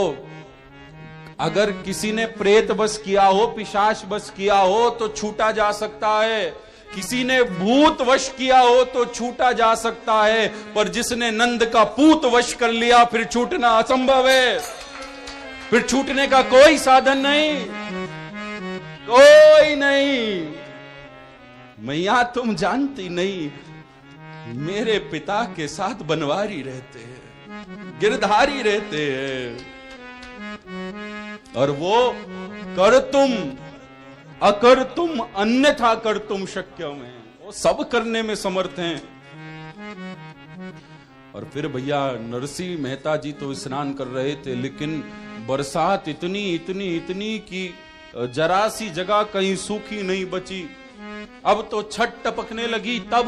अगर किसी ने प्रेत बस किया हो, पिशाच बस किया हो तो छूटा जा सकता है, किसी ने भूत वश किया हो तो छूटा जा सकता है, पर जिसने नंद का पूत वश कर लिया फिर छूटना असंभव है, फिर छूटने का कोई साधन नहीं, कोई नहीं। मैया तुम जानती नहीं, मेरे पिता के साथ बनवारी रहते हैं, गिरधारी रहते हैं, और वो कर तुम अकर तुम अन्यथा कर तुम शक्यम है, वो सब करने में समर्थ हैं। और फिर भैया नरसिंह मेहता जी तो स्नान कर रहे थे, लेकिन बरसात इतनी कि जरा सी जगह कहीं सूखी नहीं बची। अब तो छठ टपकने लगी। तब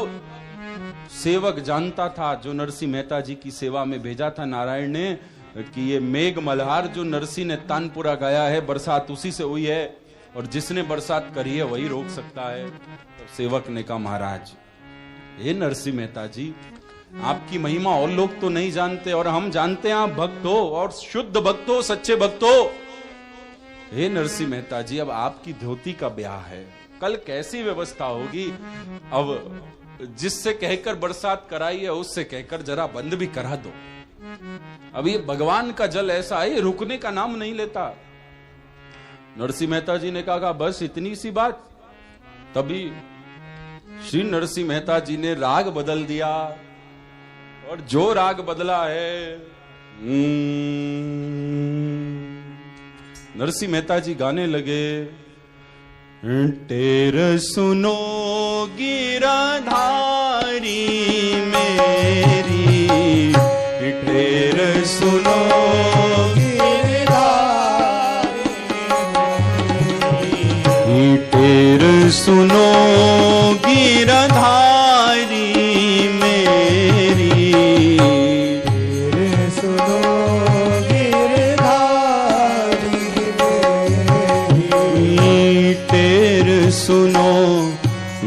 सेवक जानता था, जो नरसिंह मेहता जी की सेवा में भेजा था नारायण ने, कि ये मेघ मल्हार जो नरसिंह ने तानपुरा गाया है, बरसात उसी से हुई है, और जिसने बरसात करी है वही रोक सकता है। तो सेवक ने कहा, महाराज हे नरसिंह मेहता जी, आपकी महिमा और लोग तो नहीं जानते, और हम जानते हैं आप भक्त हो और शुद्ध भक्त हो, सच्चे भक्त हो। हे नरसिंह मेहता जी, अब आपकी धोती का ब्याह है, कल कैसी व्यवस्था होगी? अब जिससे कहकर बरसात कराई है उससे कहकर जरा बंद भी करा दो। अब ये भगवान का जल ऐसा है, रुकने का नाम नहीं लेता। नरसिंह मेहता जी ने कहा, बस इतनी सी बात। तभी श्री नरसिंह मेहता जी ने राग बदल दिया, और जो राग बदला है, नरसिंह मेहता जी गाने लगे, टेर सुनो गिरधारी मेरी, टेर सुनो सुनो गिरधारी मेरी, सुनो गिरधारी मेरी, तेर सुनो गिरधारी,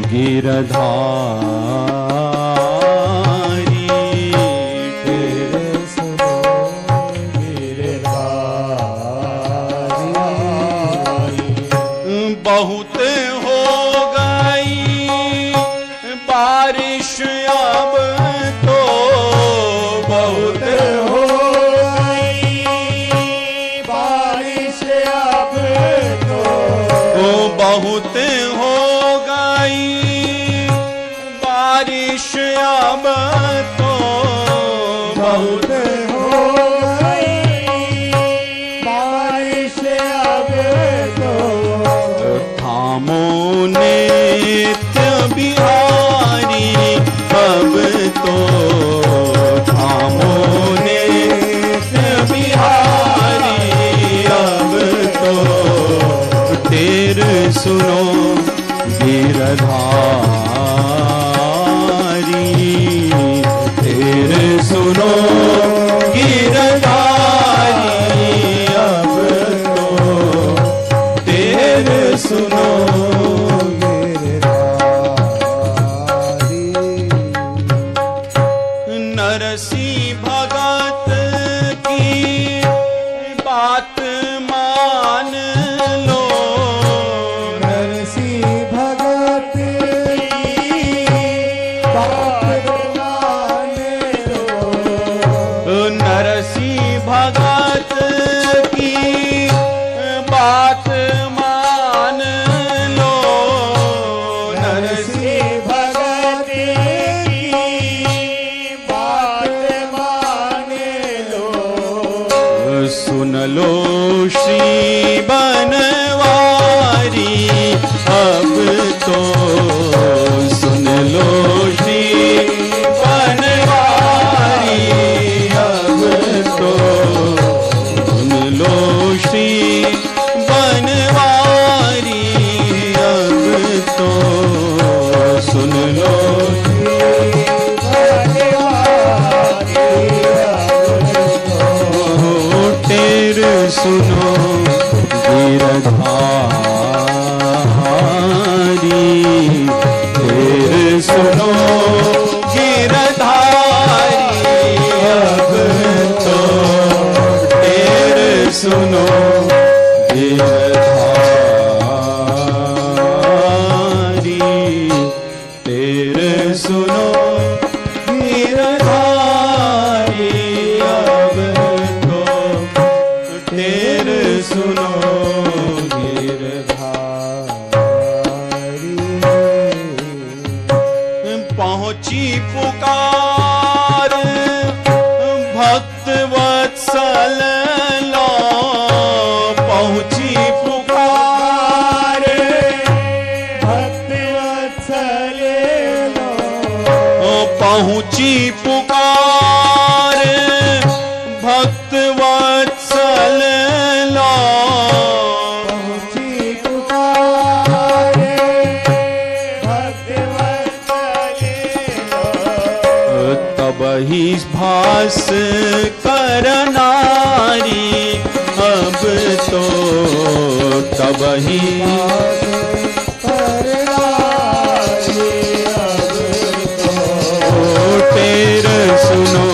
तेर सुनो गिरधारी। बहुत बारिश अब तो बहुत हो गई बारिश, अब तो बहुत हो गई बारिश, अब तो से आगे तो थामो नित्य बिहारी अब तो थामो नित्य बिहारी अब तो तेरे सुनो गिरधारी तेरे सुनो गिरधारी अब तो तेरे सुनो नरसी भगत की बात मान लो नरसी भगत की बात माने लो नरसी भगत की बात मान लो नरसी नरसी भगत की बात माने लो सुन लो श्री बनवारी अब तो सुन लो श्री बनवारी अब तो सुन लो श्री बनवारी अब तो सुन लो तेरे सुनो गिरधारी तेरे सुनो गिरधारी अब तो तेरे सुनो गिरधारी तेरे सुनो गिरधारी अब तो तेरे सुनो पहुंची पुकार भक्त वत्सल लो पहुंची पुकार भक्त वत्सल लो पहुंची पुकार भक्त वत्सल लो पहुंची पुकार भक्त वत्सल लो तब ही भास करनारी अब तो तब ही तेरे सुनो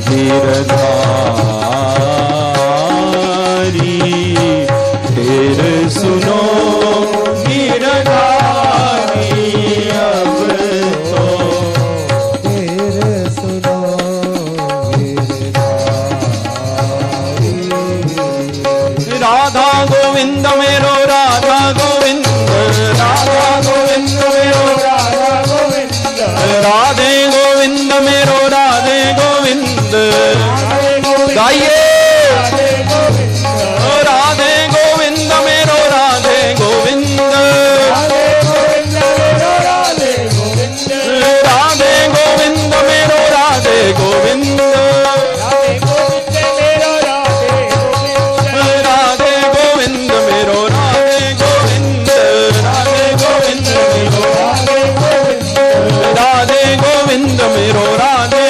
गिरधारी तेरे सुनो गिरधारी अब तो राधा गोविंद मेरो राधा गोविंद राधा गोविंद मेरो राधे गोविंद मेरो राधे गोविंद गाइए राधे गोविंद मेरो राधे गोविंद राधे गोविंद मेरो राधे गोविंद राधे गोविंद मेरो राधे गोविंद राधे गोविंद मेरो राधे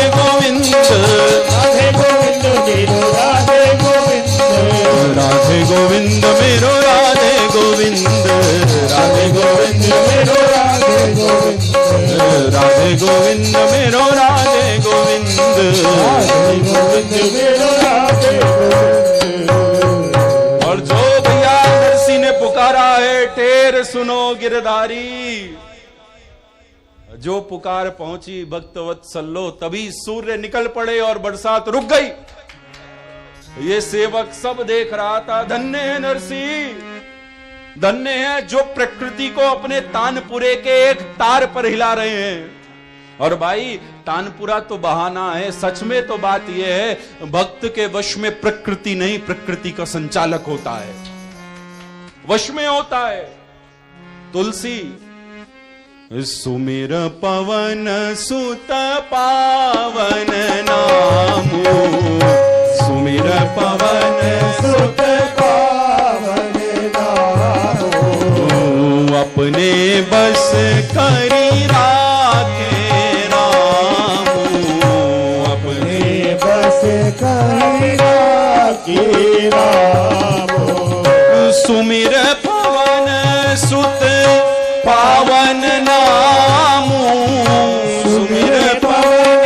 गोविंद मेरो राधे गोविंद राधे गोविंद मेरो राधे गोविंद राधे गोविंद मेरो राधे गोविंद मेरो राधे गोविंद और जो भैया नरसी ने पुकारा है टेर सुनो गिरधारी जो पुकार पहुंची भक्त वत्सल्लो तभी सूर्य निकल पड़े और बरसात रुक गई। ये सेवक सब देख रहा था। धन्य है नरसी, धन्य है जो प्रकृति को अपने तानपुरे के एक तार पर हिला रहे हैं। और भाई तानपुरा तो बहाना है, सच में तो बात यह है भक्त के वश में प्रकृति नहीं, प्रकृति का संचालक होता है, वश में होता है। तुलसी सुमिर पवन सुत पावन नामो, सुमिर पवन सुत पावन नामो, अपने बस करी राखे रामो, अपने बस करी राखे रामो, सुमिर पवन सुत पावन नामो, सुमिर पवन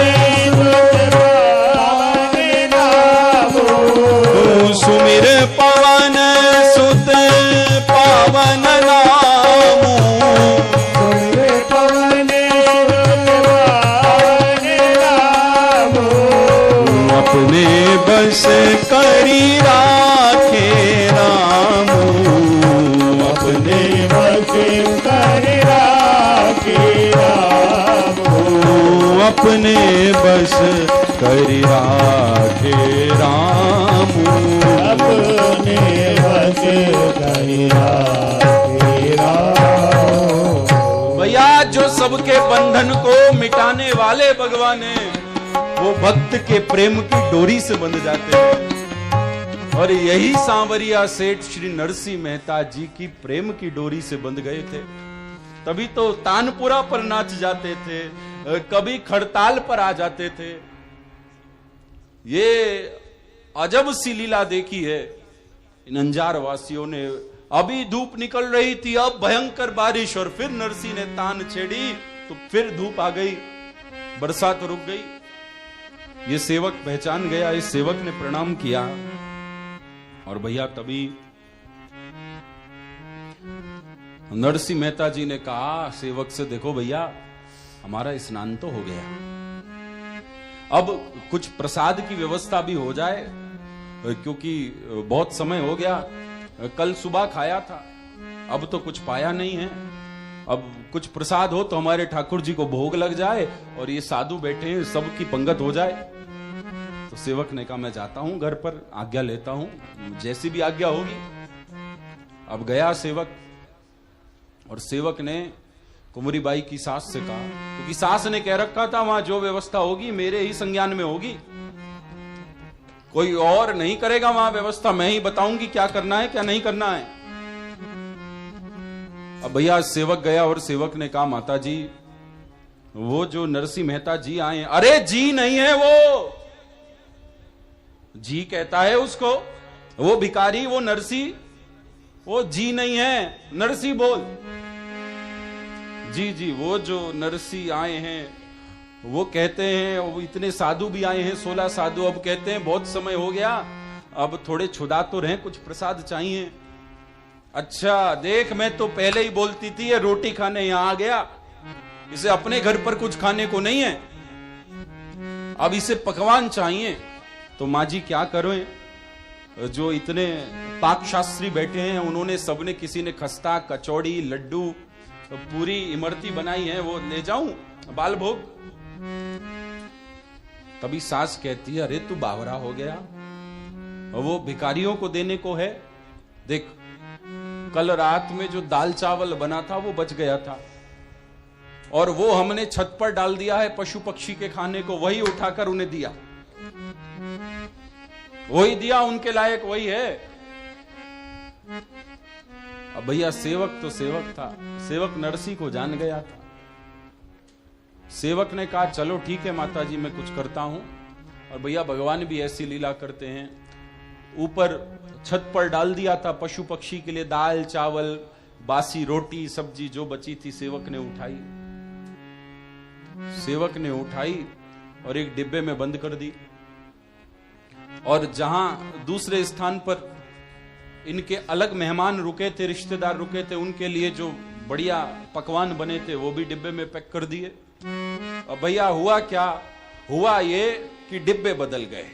सुत पावन नामो, सुमिर पवन सुत पावन नामो, सुमिर पवन सुत पावन नामो, अपने बस करी राखे रामो, अपने बस करी राखे रामो, अपने बस करी राखे रामो, अपने बस करी राखे रामो। भैया जो सबके बंधन को मिटाने वाले भगवान है, वो भक्त के प्रेम की डोरी से बंध जाते हैं। और यही सांवरिया सेठ श्री नरसिंह मेहता जी की प्रेम की डोरी से बंध गए थे। तभी तो तानपुरा पर नाच जाते थे, कभी खड़ताल पर आ जाते थे। ये अजब सी लीला देखी है इन अंजार वासियों ने। अभी धूप निकल रही थी, अब भयंकर बारिश, और फिर नरसिंह ने तान छेड़ी तो फिर धूप आ गई, बरसात रुक गई। ये सेवक पहचान गया, इस सेवक ने प्रणाम किया। और भैया तभी नरसिंह मेहता जी ने कहा सेवक से, देखो भैया हमारा स्नान तो हो गया, अब कुछ प्रसाद की व्यवस्था भी हो जाए, क्योंकि बहुत समय हो गया, कल सुबह खाया था, अब तो कुछ पाया नहीं है। अब कुछ प्रसाद हो तो हमारे ठाकुर जी को भोग लग जाए और ये साधु बैठे हैं सबकी पंगत हो जाए। तो सेवक ने कहा मैं जाता हूं घर पर, आज्ञा लेता हूं, जैसी भी आज्ञा होगी। अब गया सेवक, और सेवक ने कुंवरी बाई की सास से कहा, क्योंकि सास ने कह रखा था वहां जो व्यवस्था होगी मेरे ही संज्ञान में होगी, कोई और नहीं करेगा वहां व्यवस्था, मैं ही बताऊंगी क्या करना है क्या नहीं करना है। अब भैया सेवक गया और सेवक ने कहा माता जी वो जो नरसिंह मेहता जी आए हैं, अरे जी नहीं है वो, जी कहता है उसको, वो भिखारी, वो नरसी, वो जी नहीं है, नरसी बोल। जी जी वो जो नरसी आए हैं वो कहते हैं, वो इतने साधु भी आए हैं, 16 साधु, अब कहते हैं बहुत समय हो गया, अब थोड़े छुदा तो रहे, कुछ प्रसाद चाहिए। अच्छा देख मैं तो पहले ही बोलती थी ये रोटी खाने यहां आ गया, इसे अपने घर पर कुछ खाने को नहीं है, अब इसे पकवान चाहिए। तो माँ जी क्या करें, जो इतने पाक शास्त्री बैठे हैं उन्होंने सबने, किसी ने खस्ता कचौड़ी लड्डू पूरी इमरती बनाई है, वो ले जाऊं बाल भोग। तभी सास कहती है अरे तू बावरा हो गया, वो भिखारियों को देने को है, देख कल रात में जो दाल चावल बना था वो बच गया था, और वो हमने छत पर डाल दिया है पशु पक्षी के खाने को, वही उठाकर उन्हें दिया, वही दिया, उनके लायक वही है। अब भैया सेवक तो सेवक था, सेवक नरसी को जान गया था। सेवक ने कहा चलो ठीक है माता जी मैं कुछ करता हूं। और भैया भगवान भी ऐसी लीला करते हैं, ऊपर छत पर डाल दिया था पशु पक्षी के लिए दाल चावल बासी रोटी सब्जी जो बची थी, सेवक ने उठाई, सेवक ने उठाई और एक डिब्बे में बंद कर दी। और जहां दूसरे स्थान पर इनके अलग मेहमान रुके थे, रिश्तेदार रुके थे, उनके लिए जो बढ़िया पकवान बने थे वो भी डिब्बे में पैक कर दिए। अब भैया हुआ क्या, हुआ ये कि डिब्बे बदल गए।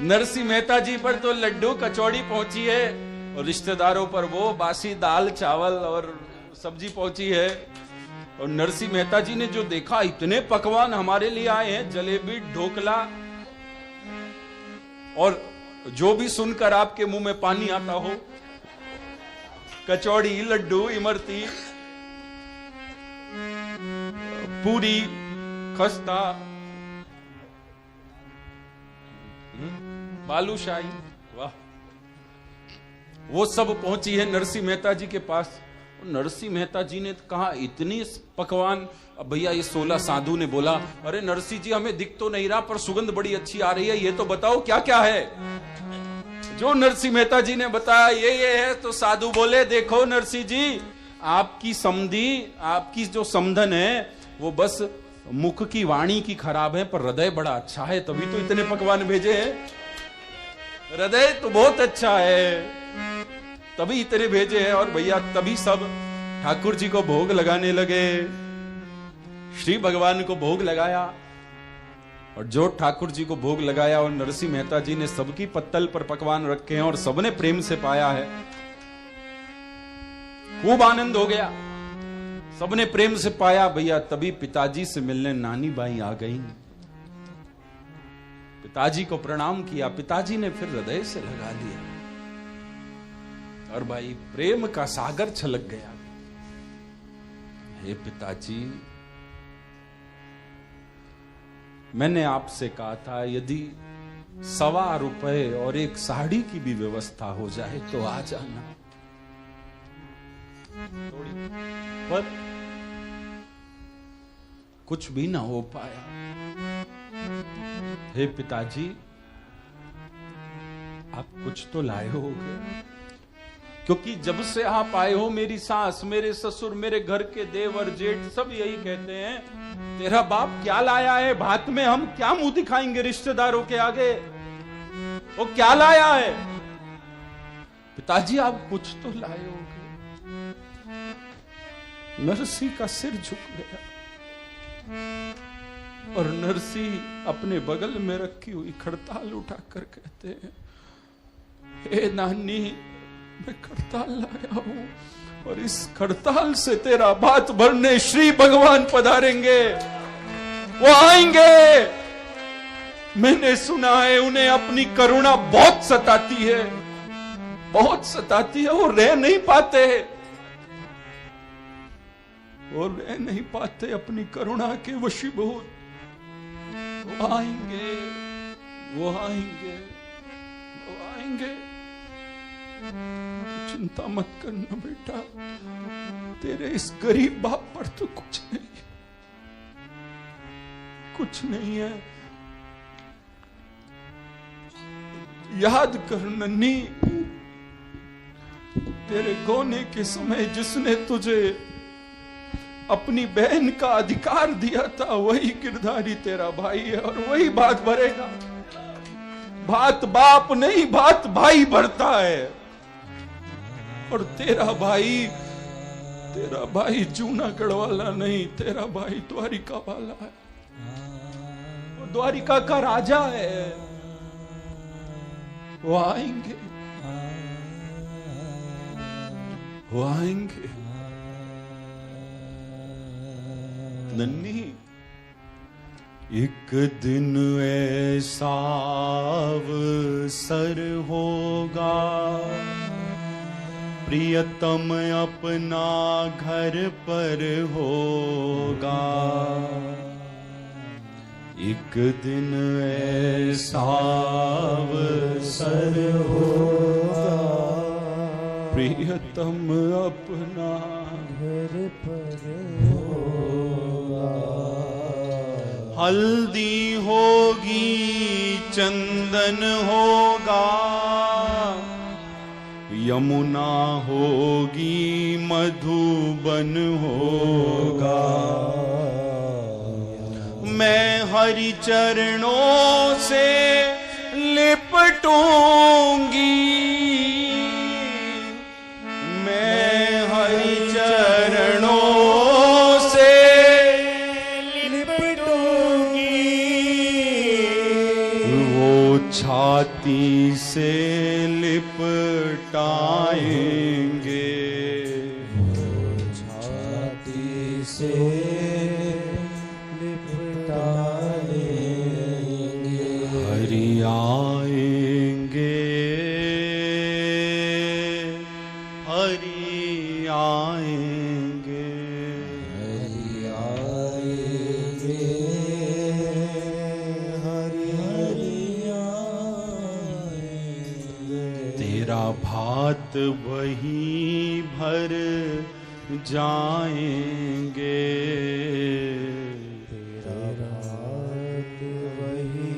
नरसिंह मेहता जी पर तो लड्डू कचौड़ी पहुंची है और रिश्तेदारों पर वो बासी दाल चावल और सब्जी पहुंची है। और नरसिंह मेहता जी ने जो देखा, इतने पकवान हमारे लिए आए हैं, जलेबी, ढोकला, और जो भी सुनकर आपके मुंह में पानी आता हो, कचौड़ी, लड्डू, इमरती, पूरी, खस्ता, बालूशाही, वाह, वो सब पहुंची है नरसिंह मेहता जी के पास। नरसिंह मेहता जी ने कहा, इतनी पकवान। अब भैया ये 16 साधु ने बोला, अरे नरसिंह जी हमें दिख तो नहीं रहा, पर सुगंध बड़ी अच्छी आ रही है, ये तो बताओ क्या क्या है। जो नरसिंह मेहता जी ने बताया ये है, तो साधु बोले, देखो नरसिंह जी, आपकी समधी, आपकी जो समधन है वो बस मुख की वाणी की खराब है, पर हृदय बड़ा अच्छा है, तभी तो इतने पकवान भेजे हैं। हृदय तो बहुत अच्छा है, तभी इतने भेजे हैं। और भैया तभी सब ठाकुर जी को भोग लगाने लगे, श्री भगवान को भोग लगाया। और जो ठाकुर जी को भोग लगाया, और नरसिंह मेहता जी ने सबकी पत्तल पर पकवान रखे हैं और सबने प्रेम से पाया है, खूब आनंद हो गया, सबने प्रेम से पाया। भैया तभी पिताजी से मिलने नानी बाई आ गई, पिताजी को प्रणाम किया। पिताजी ने फिर हृदय से लगा लिया, और भाई प्रेम का सागर छलक गया। हे पिताजी, मैंने आपसे कहा था यदि ₹1.25 और एक साड़ी की भी व्यवस्था हो जाए तो आ जाना, पर कुछ भी ना हो पाया। हे पिताजी, आप कुछ तो लाए होगे, क्योंकि जब से आप आए हो मेरी सास, मेरे ससुर, मेरे घर के देवर जेठ सब यही कहते हैं, तेरा बाप क्या लाया है, भात में हम क्या मुंह दिखाएंगे रिश्तेदारों के आगे, वो क्या लाया है। पिताजी आप कुछ तो लाए होगे। नरसिंह का सिर झुक गया, और नरसिंह अपने बगल में रखी हुई खड़ताल उठाकर कहते हैं, हे नानी, मैं खड़ताल लाया हूं, और इस खड़ताल से तेरा भात भरने श्री भगवान पधारेंगे, वो आएंगे। मैंने सुना है उन्हें अपनी करुणा बहुत सताती है, बहुत सताती है, वो रह नहीं पाते, वो रह नहीं पाते अपनी करुणा के वशीभूत। वो आएंगे, वो आएंगे, वो आएंगे। चिंता मत करना बेटा, तेरे इस गरीब बाप पर तो कुछ नहीं, कुछ नहीं है। याद कर नन्ही, तेरे गोने के समय जिसने तुझे अपनी बहन का अधिकार दिया था, वही गिरधारी तेरा भाई है, और वही भात भरेगा। भात बाप नहीं, भात भाई भरता है। और तेरा भाई जूनागढ़ वाला नहीं, तेरा भाई द्वारिका वाला है, वो द्वारिका का राजा है। वो आएंगे, वो आएंगे। नन्ही, एक दिन ऐसा अवसर होगा, प्रियतम अपना घर पर होगा। एक दिन ऐसा अवसर होगा, प्रियतम अपना घर पर होगा। हल्दी होगी, चंदन होगा, यमुना होगी, मधुबन होगा। मैं हरि चरणों से लिपटूंगी, मैं हरि चरणों से लिपटूंगी। वो छाती से लिपटाएंगे, छाती से लिपटा लेंगे। हरि आएंगे, हरि आएंगे, हरि आएंगे, हरि आएंगे। तेरा भात वही भर जाएंगे, तेरा भात वही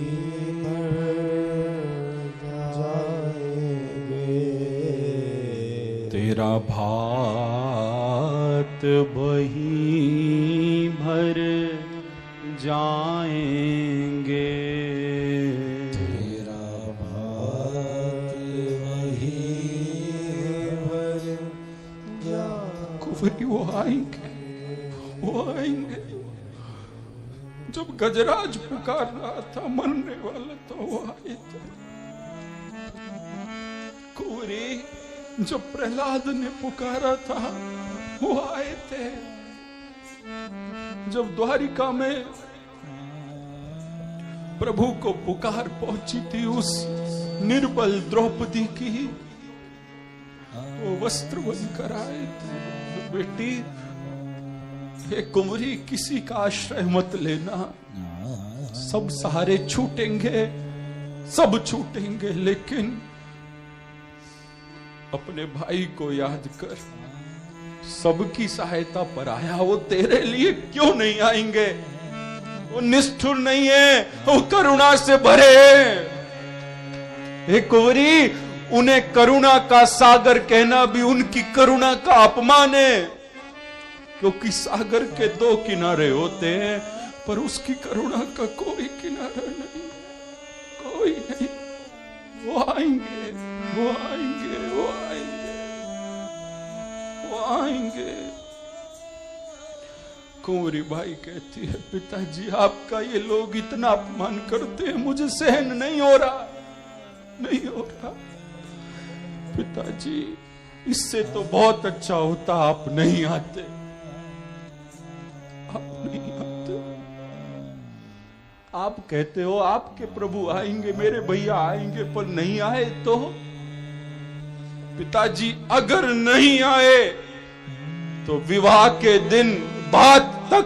भर जाएंगे। तेरा भात वही भर जाएंगे, तेरा भात वही भर जाएंगे। कुंवरी वो आएंगे, वो आएंगे। जब गजराज पुकार रहा था, मरने वाला था, वो आए थे। कुंवरी जब प्रहलाद ने पुकारा था, वो आए थे। जब द्वारिका में प्रभु को पुकार पहुंची थी उस निर्बल द्रौपदी की, वो वस्त्र बनकर आए थे। बेटी, हे कुंवरी, किसी का आश्रय मत लेना। सब सहारे छूटेंगे, सब छूटेंगे, लेकिन अपने भाई को याद कर। सबकी सहायता पर आया, वो तेरे लिए क्यों नहीं आएंगे? वो निष्ठुर नहीं है, वो करुणा से भरे हैं। हे कुंवरी, उन्हें करुणा का सागर कहना भी उनकी करुणा का अपमान है, क्योंकि सागर के दो किनारे होते हैं, पर उसकी करुणा का कोई किनारा नहीं, कोई नहीं। वो आएंगे, वो आएंगे, वो आएंगे, वो आएंगे। कुंवरी बाई कहती है, पिताजी आपका ये लोग इतना अपमान करते हैं, मुझे सहन नहीं हो रहा, नहीं हो रहा। पिताजी, इससे तो बहुत अच्छा होता आप नहीं आते, आप नहीं आते। आप कहते हो आपके प्रभु आएंगे, मेरे भैया आएंगे, पर नहीं आए तो? पिताजी, अगर नहीं आए तो विवाह के दिन बाद तक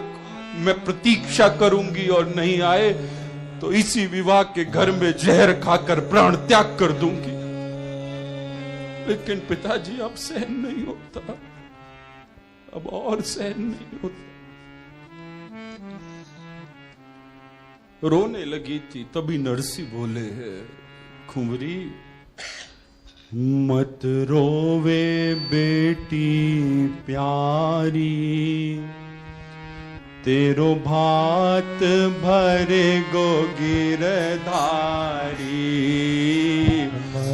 मैं प्रतीक्षा करूंगी, और नहीं आए तो इसी विवाह के घर में जहर खाकर प्राण त्याग कर दूंगी। लेकिन पिताजी, अब सहन नहीं होता, अब और सहन नहीं होता। रोने लगी थी, तभी नरसी बोले हैं, कुंवरी मत रोवे बेटी प्यारी, तेरो भात भरे गो गिरधारी।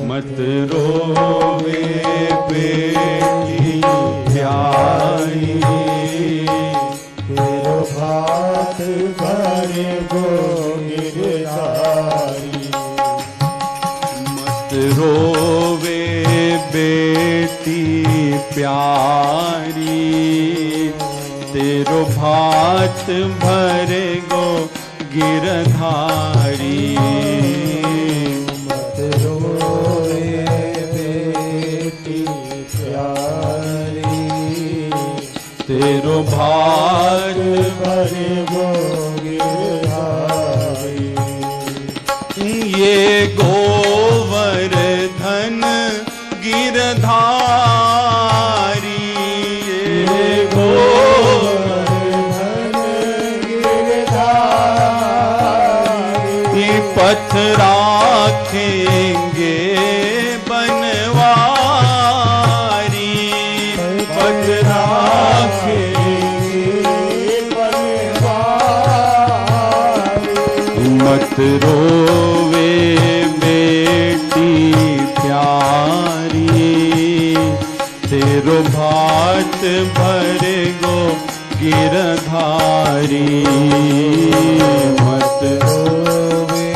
मत रोवे बेटी प्यारी, तेरो भात भरे गो गिरधारी। मत रोवे बेटी प्यारी, तेरो भात भरे गो गिरधारी। मत रोवे बेटी प्यारी, तेरो भात भरे गो गिरधारी। ये गोवर्धन गिरधारी, ये गोवर्धन गिरधारी। पथ राखेंगे बनवारी, पथ राखेंगे बनवारी। मत रोवे बेटी प्यारी, तेरो भात भरे गो गिरधारी। मत रोवे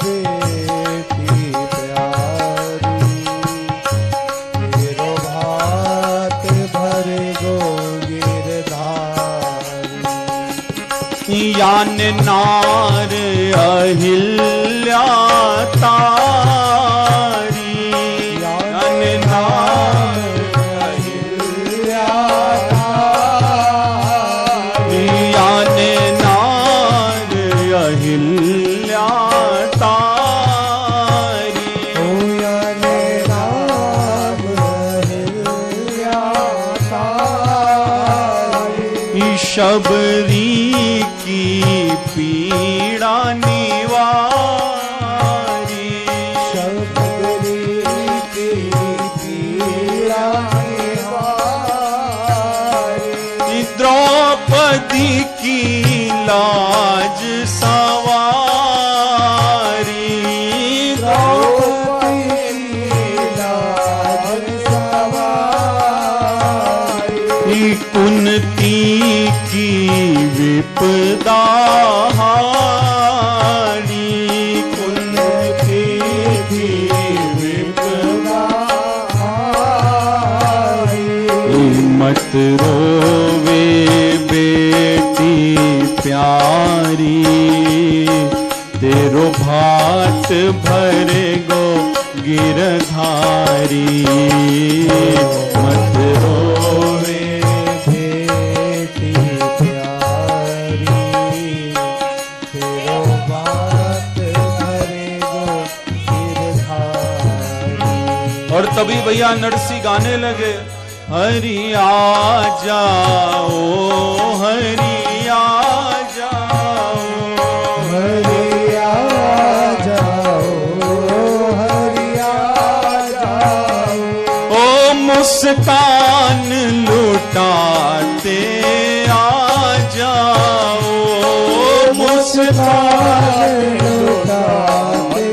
बेटी प्यारी, तेरो भात भरे गो गिरधारी। यान नार अहिल्या तारी, यान नार अहिल्या तारी, यान नार अहिल्या तारी। ओ यान नार अहिल्या तारी, शबरी की पीड़ा निवारी, शबरी की पीड़ा निवारी, द्रौपदी की लाज सवारी, द्रौपदी की लाज सवारी, कुंती की विपदा हारी, कुंती की विपदा हारी। मत रोवे बेटी प्यारी, तेरो भात भरे गो गिरधारी। मत रोवे बेटी प्यारी, तेरो बात भरे गो गिरधारी। और तभी भैया नरसी गाने लगे, हरि आ जाओ, हरि आ जाओ, हरि आ जाओ, हरि आ जाओ, ओ मुस्कान लुटाते आ जाओ, मुस्कान लुटाते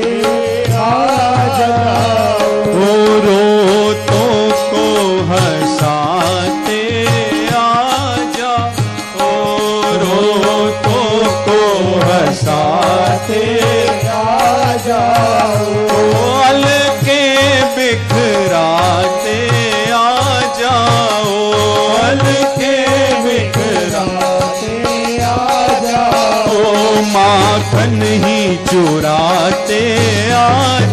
आ जाओ, ओ रोतों को हंसाते आ जाओ, रोतों को हंसाते आ जाओ, अलके बिखराते आ जाओ, अलके बिखराते आ जाओ, माखन ही चुराते आ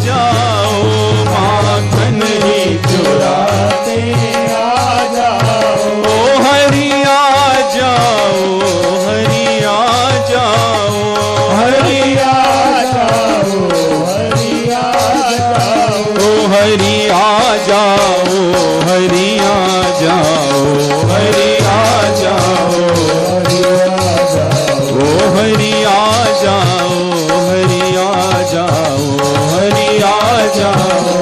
जाओ, माखन ही चुराते आ जाओ, ओ हरि आ जाओ, हरि आ जाओ, हरि हरि आ जाओ, हरि आ जाओ, ओ हरि आ जाओ, हरि आ जाओ, हरि आ जाओ, हरि आ जाओ, ओ हरि आ जाओ, हरि आ जाओ, हरि आ जाओ,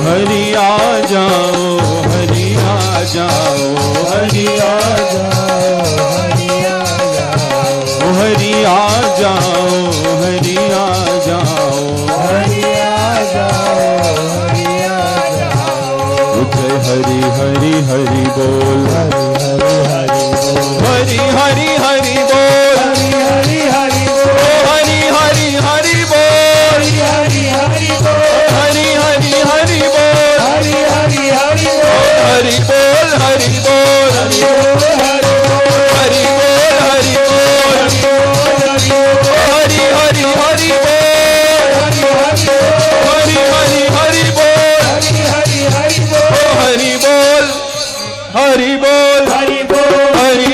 हरि आ जाओ, हरि आ जाओ, हरि आ जाओ, हरि आ जाओ, हरि आ जाओ, हरि आ जाओ, जय हरि हरि हरि बोल, हरि हरि हरि हरि हरि हरि बोल, बोल, हरि हरि हरि बोल, हरि हरि हरि बोल, हरि हरि बोल, हरि हरि हरि बोल, हरि हरि हरि बोल, हरि बोल, हरि बोल, हरि बोल, हरि बोल, हरि बोल, हरि हरि हरि बोल, हरि हरि हरि बोल, हरि बोल, हरि बोल, हरि बोल,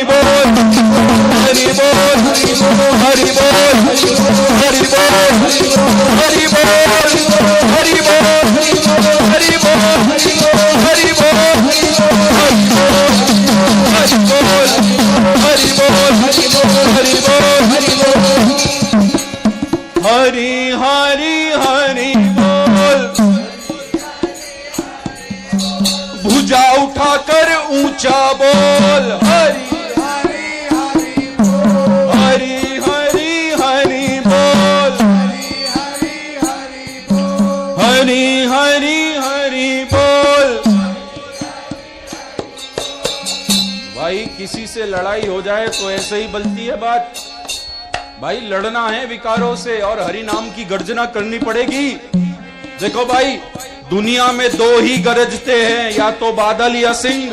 हरि बोल, हरि बोल, हरि बोल, हरि बोल, हरि बोल, हरि बोल, हरि बोल, हरि बोल, हरि हरि हरि बोल, भुजा उठाकर ऊंचा बोल, हरि हरि हरि हरि बोल, हरि हरि हरि बोल। भाई किसी से लड़ाई हो जाए तो ऐसे ही बनती है बात। भाई लड़ना है विकारों से और हरि नाम की गर्जना करनी पड़ेगी। देखो भाई, दुनिया में दो ही गरजते हैं, या तो बादल या सिंह।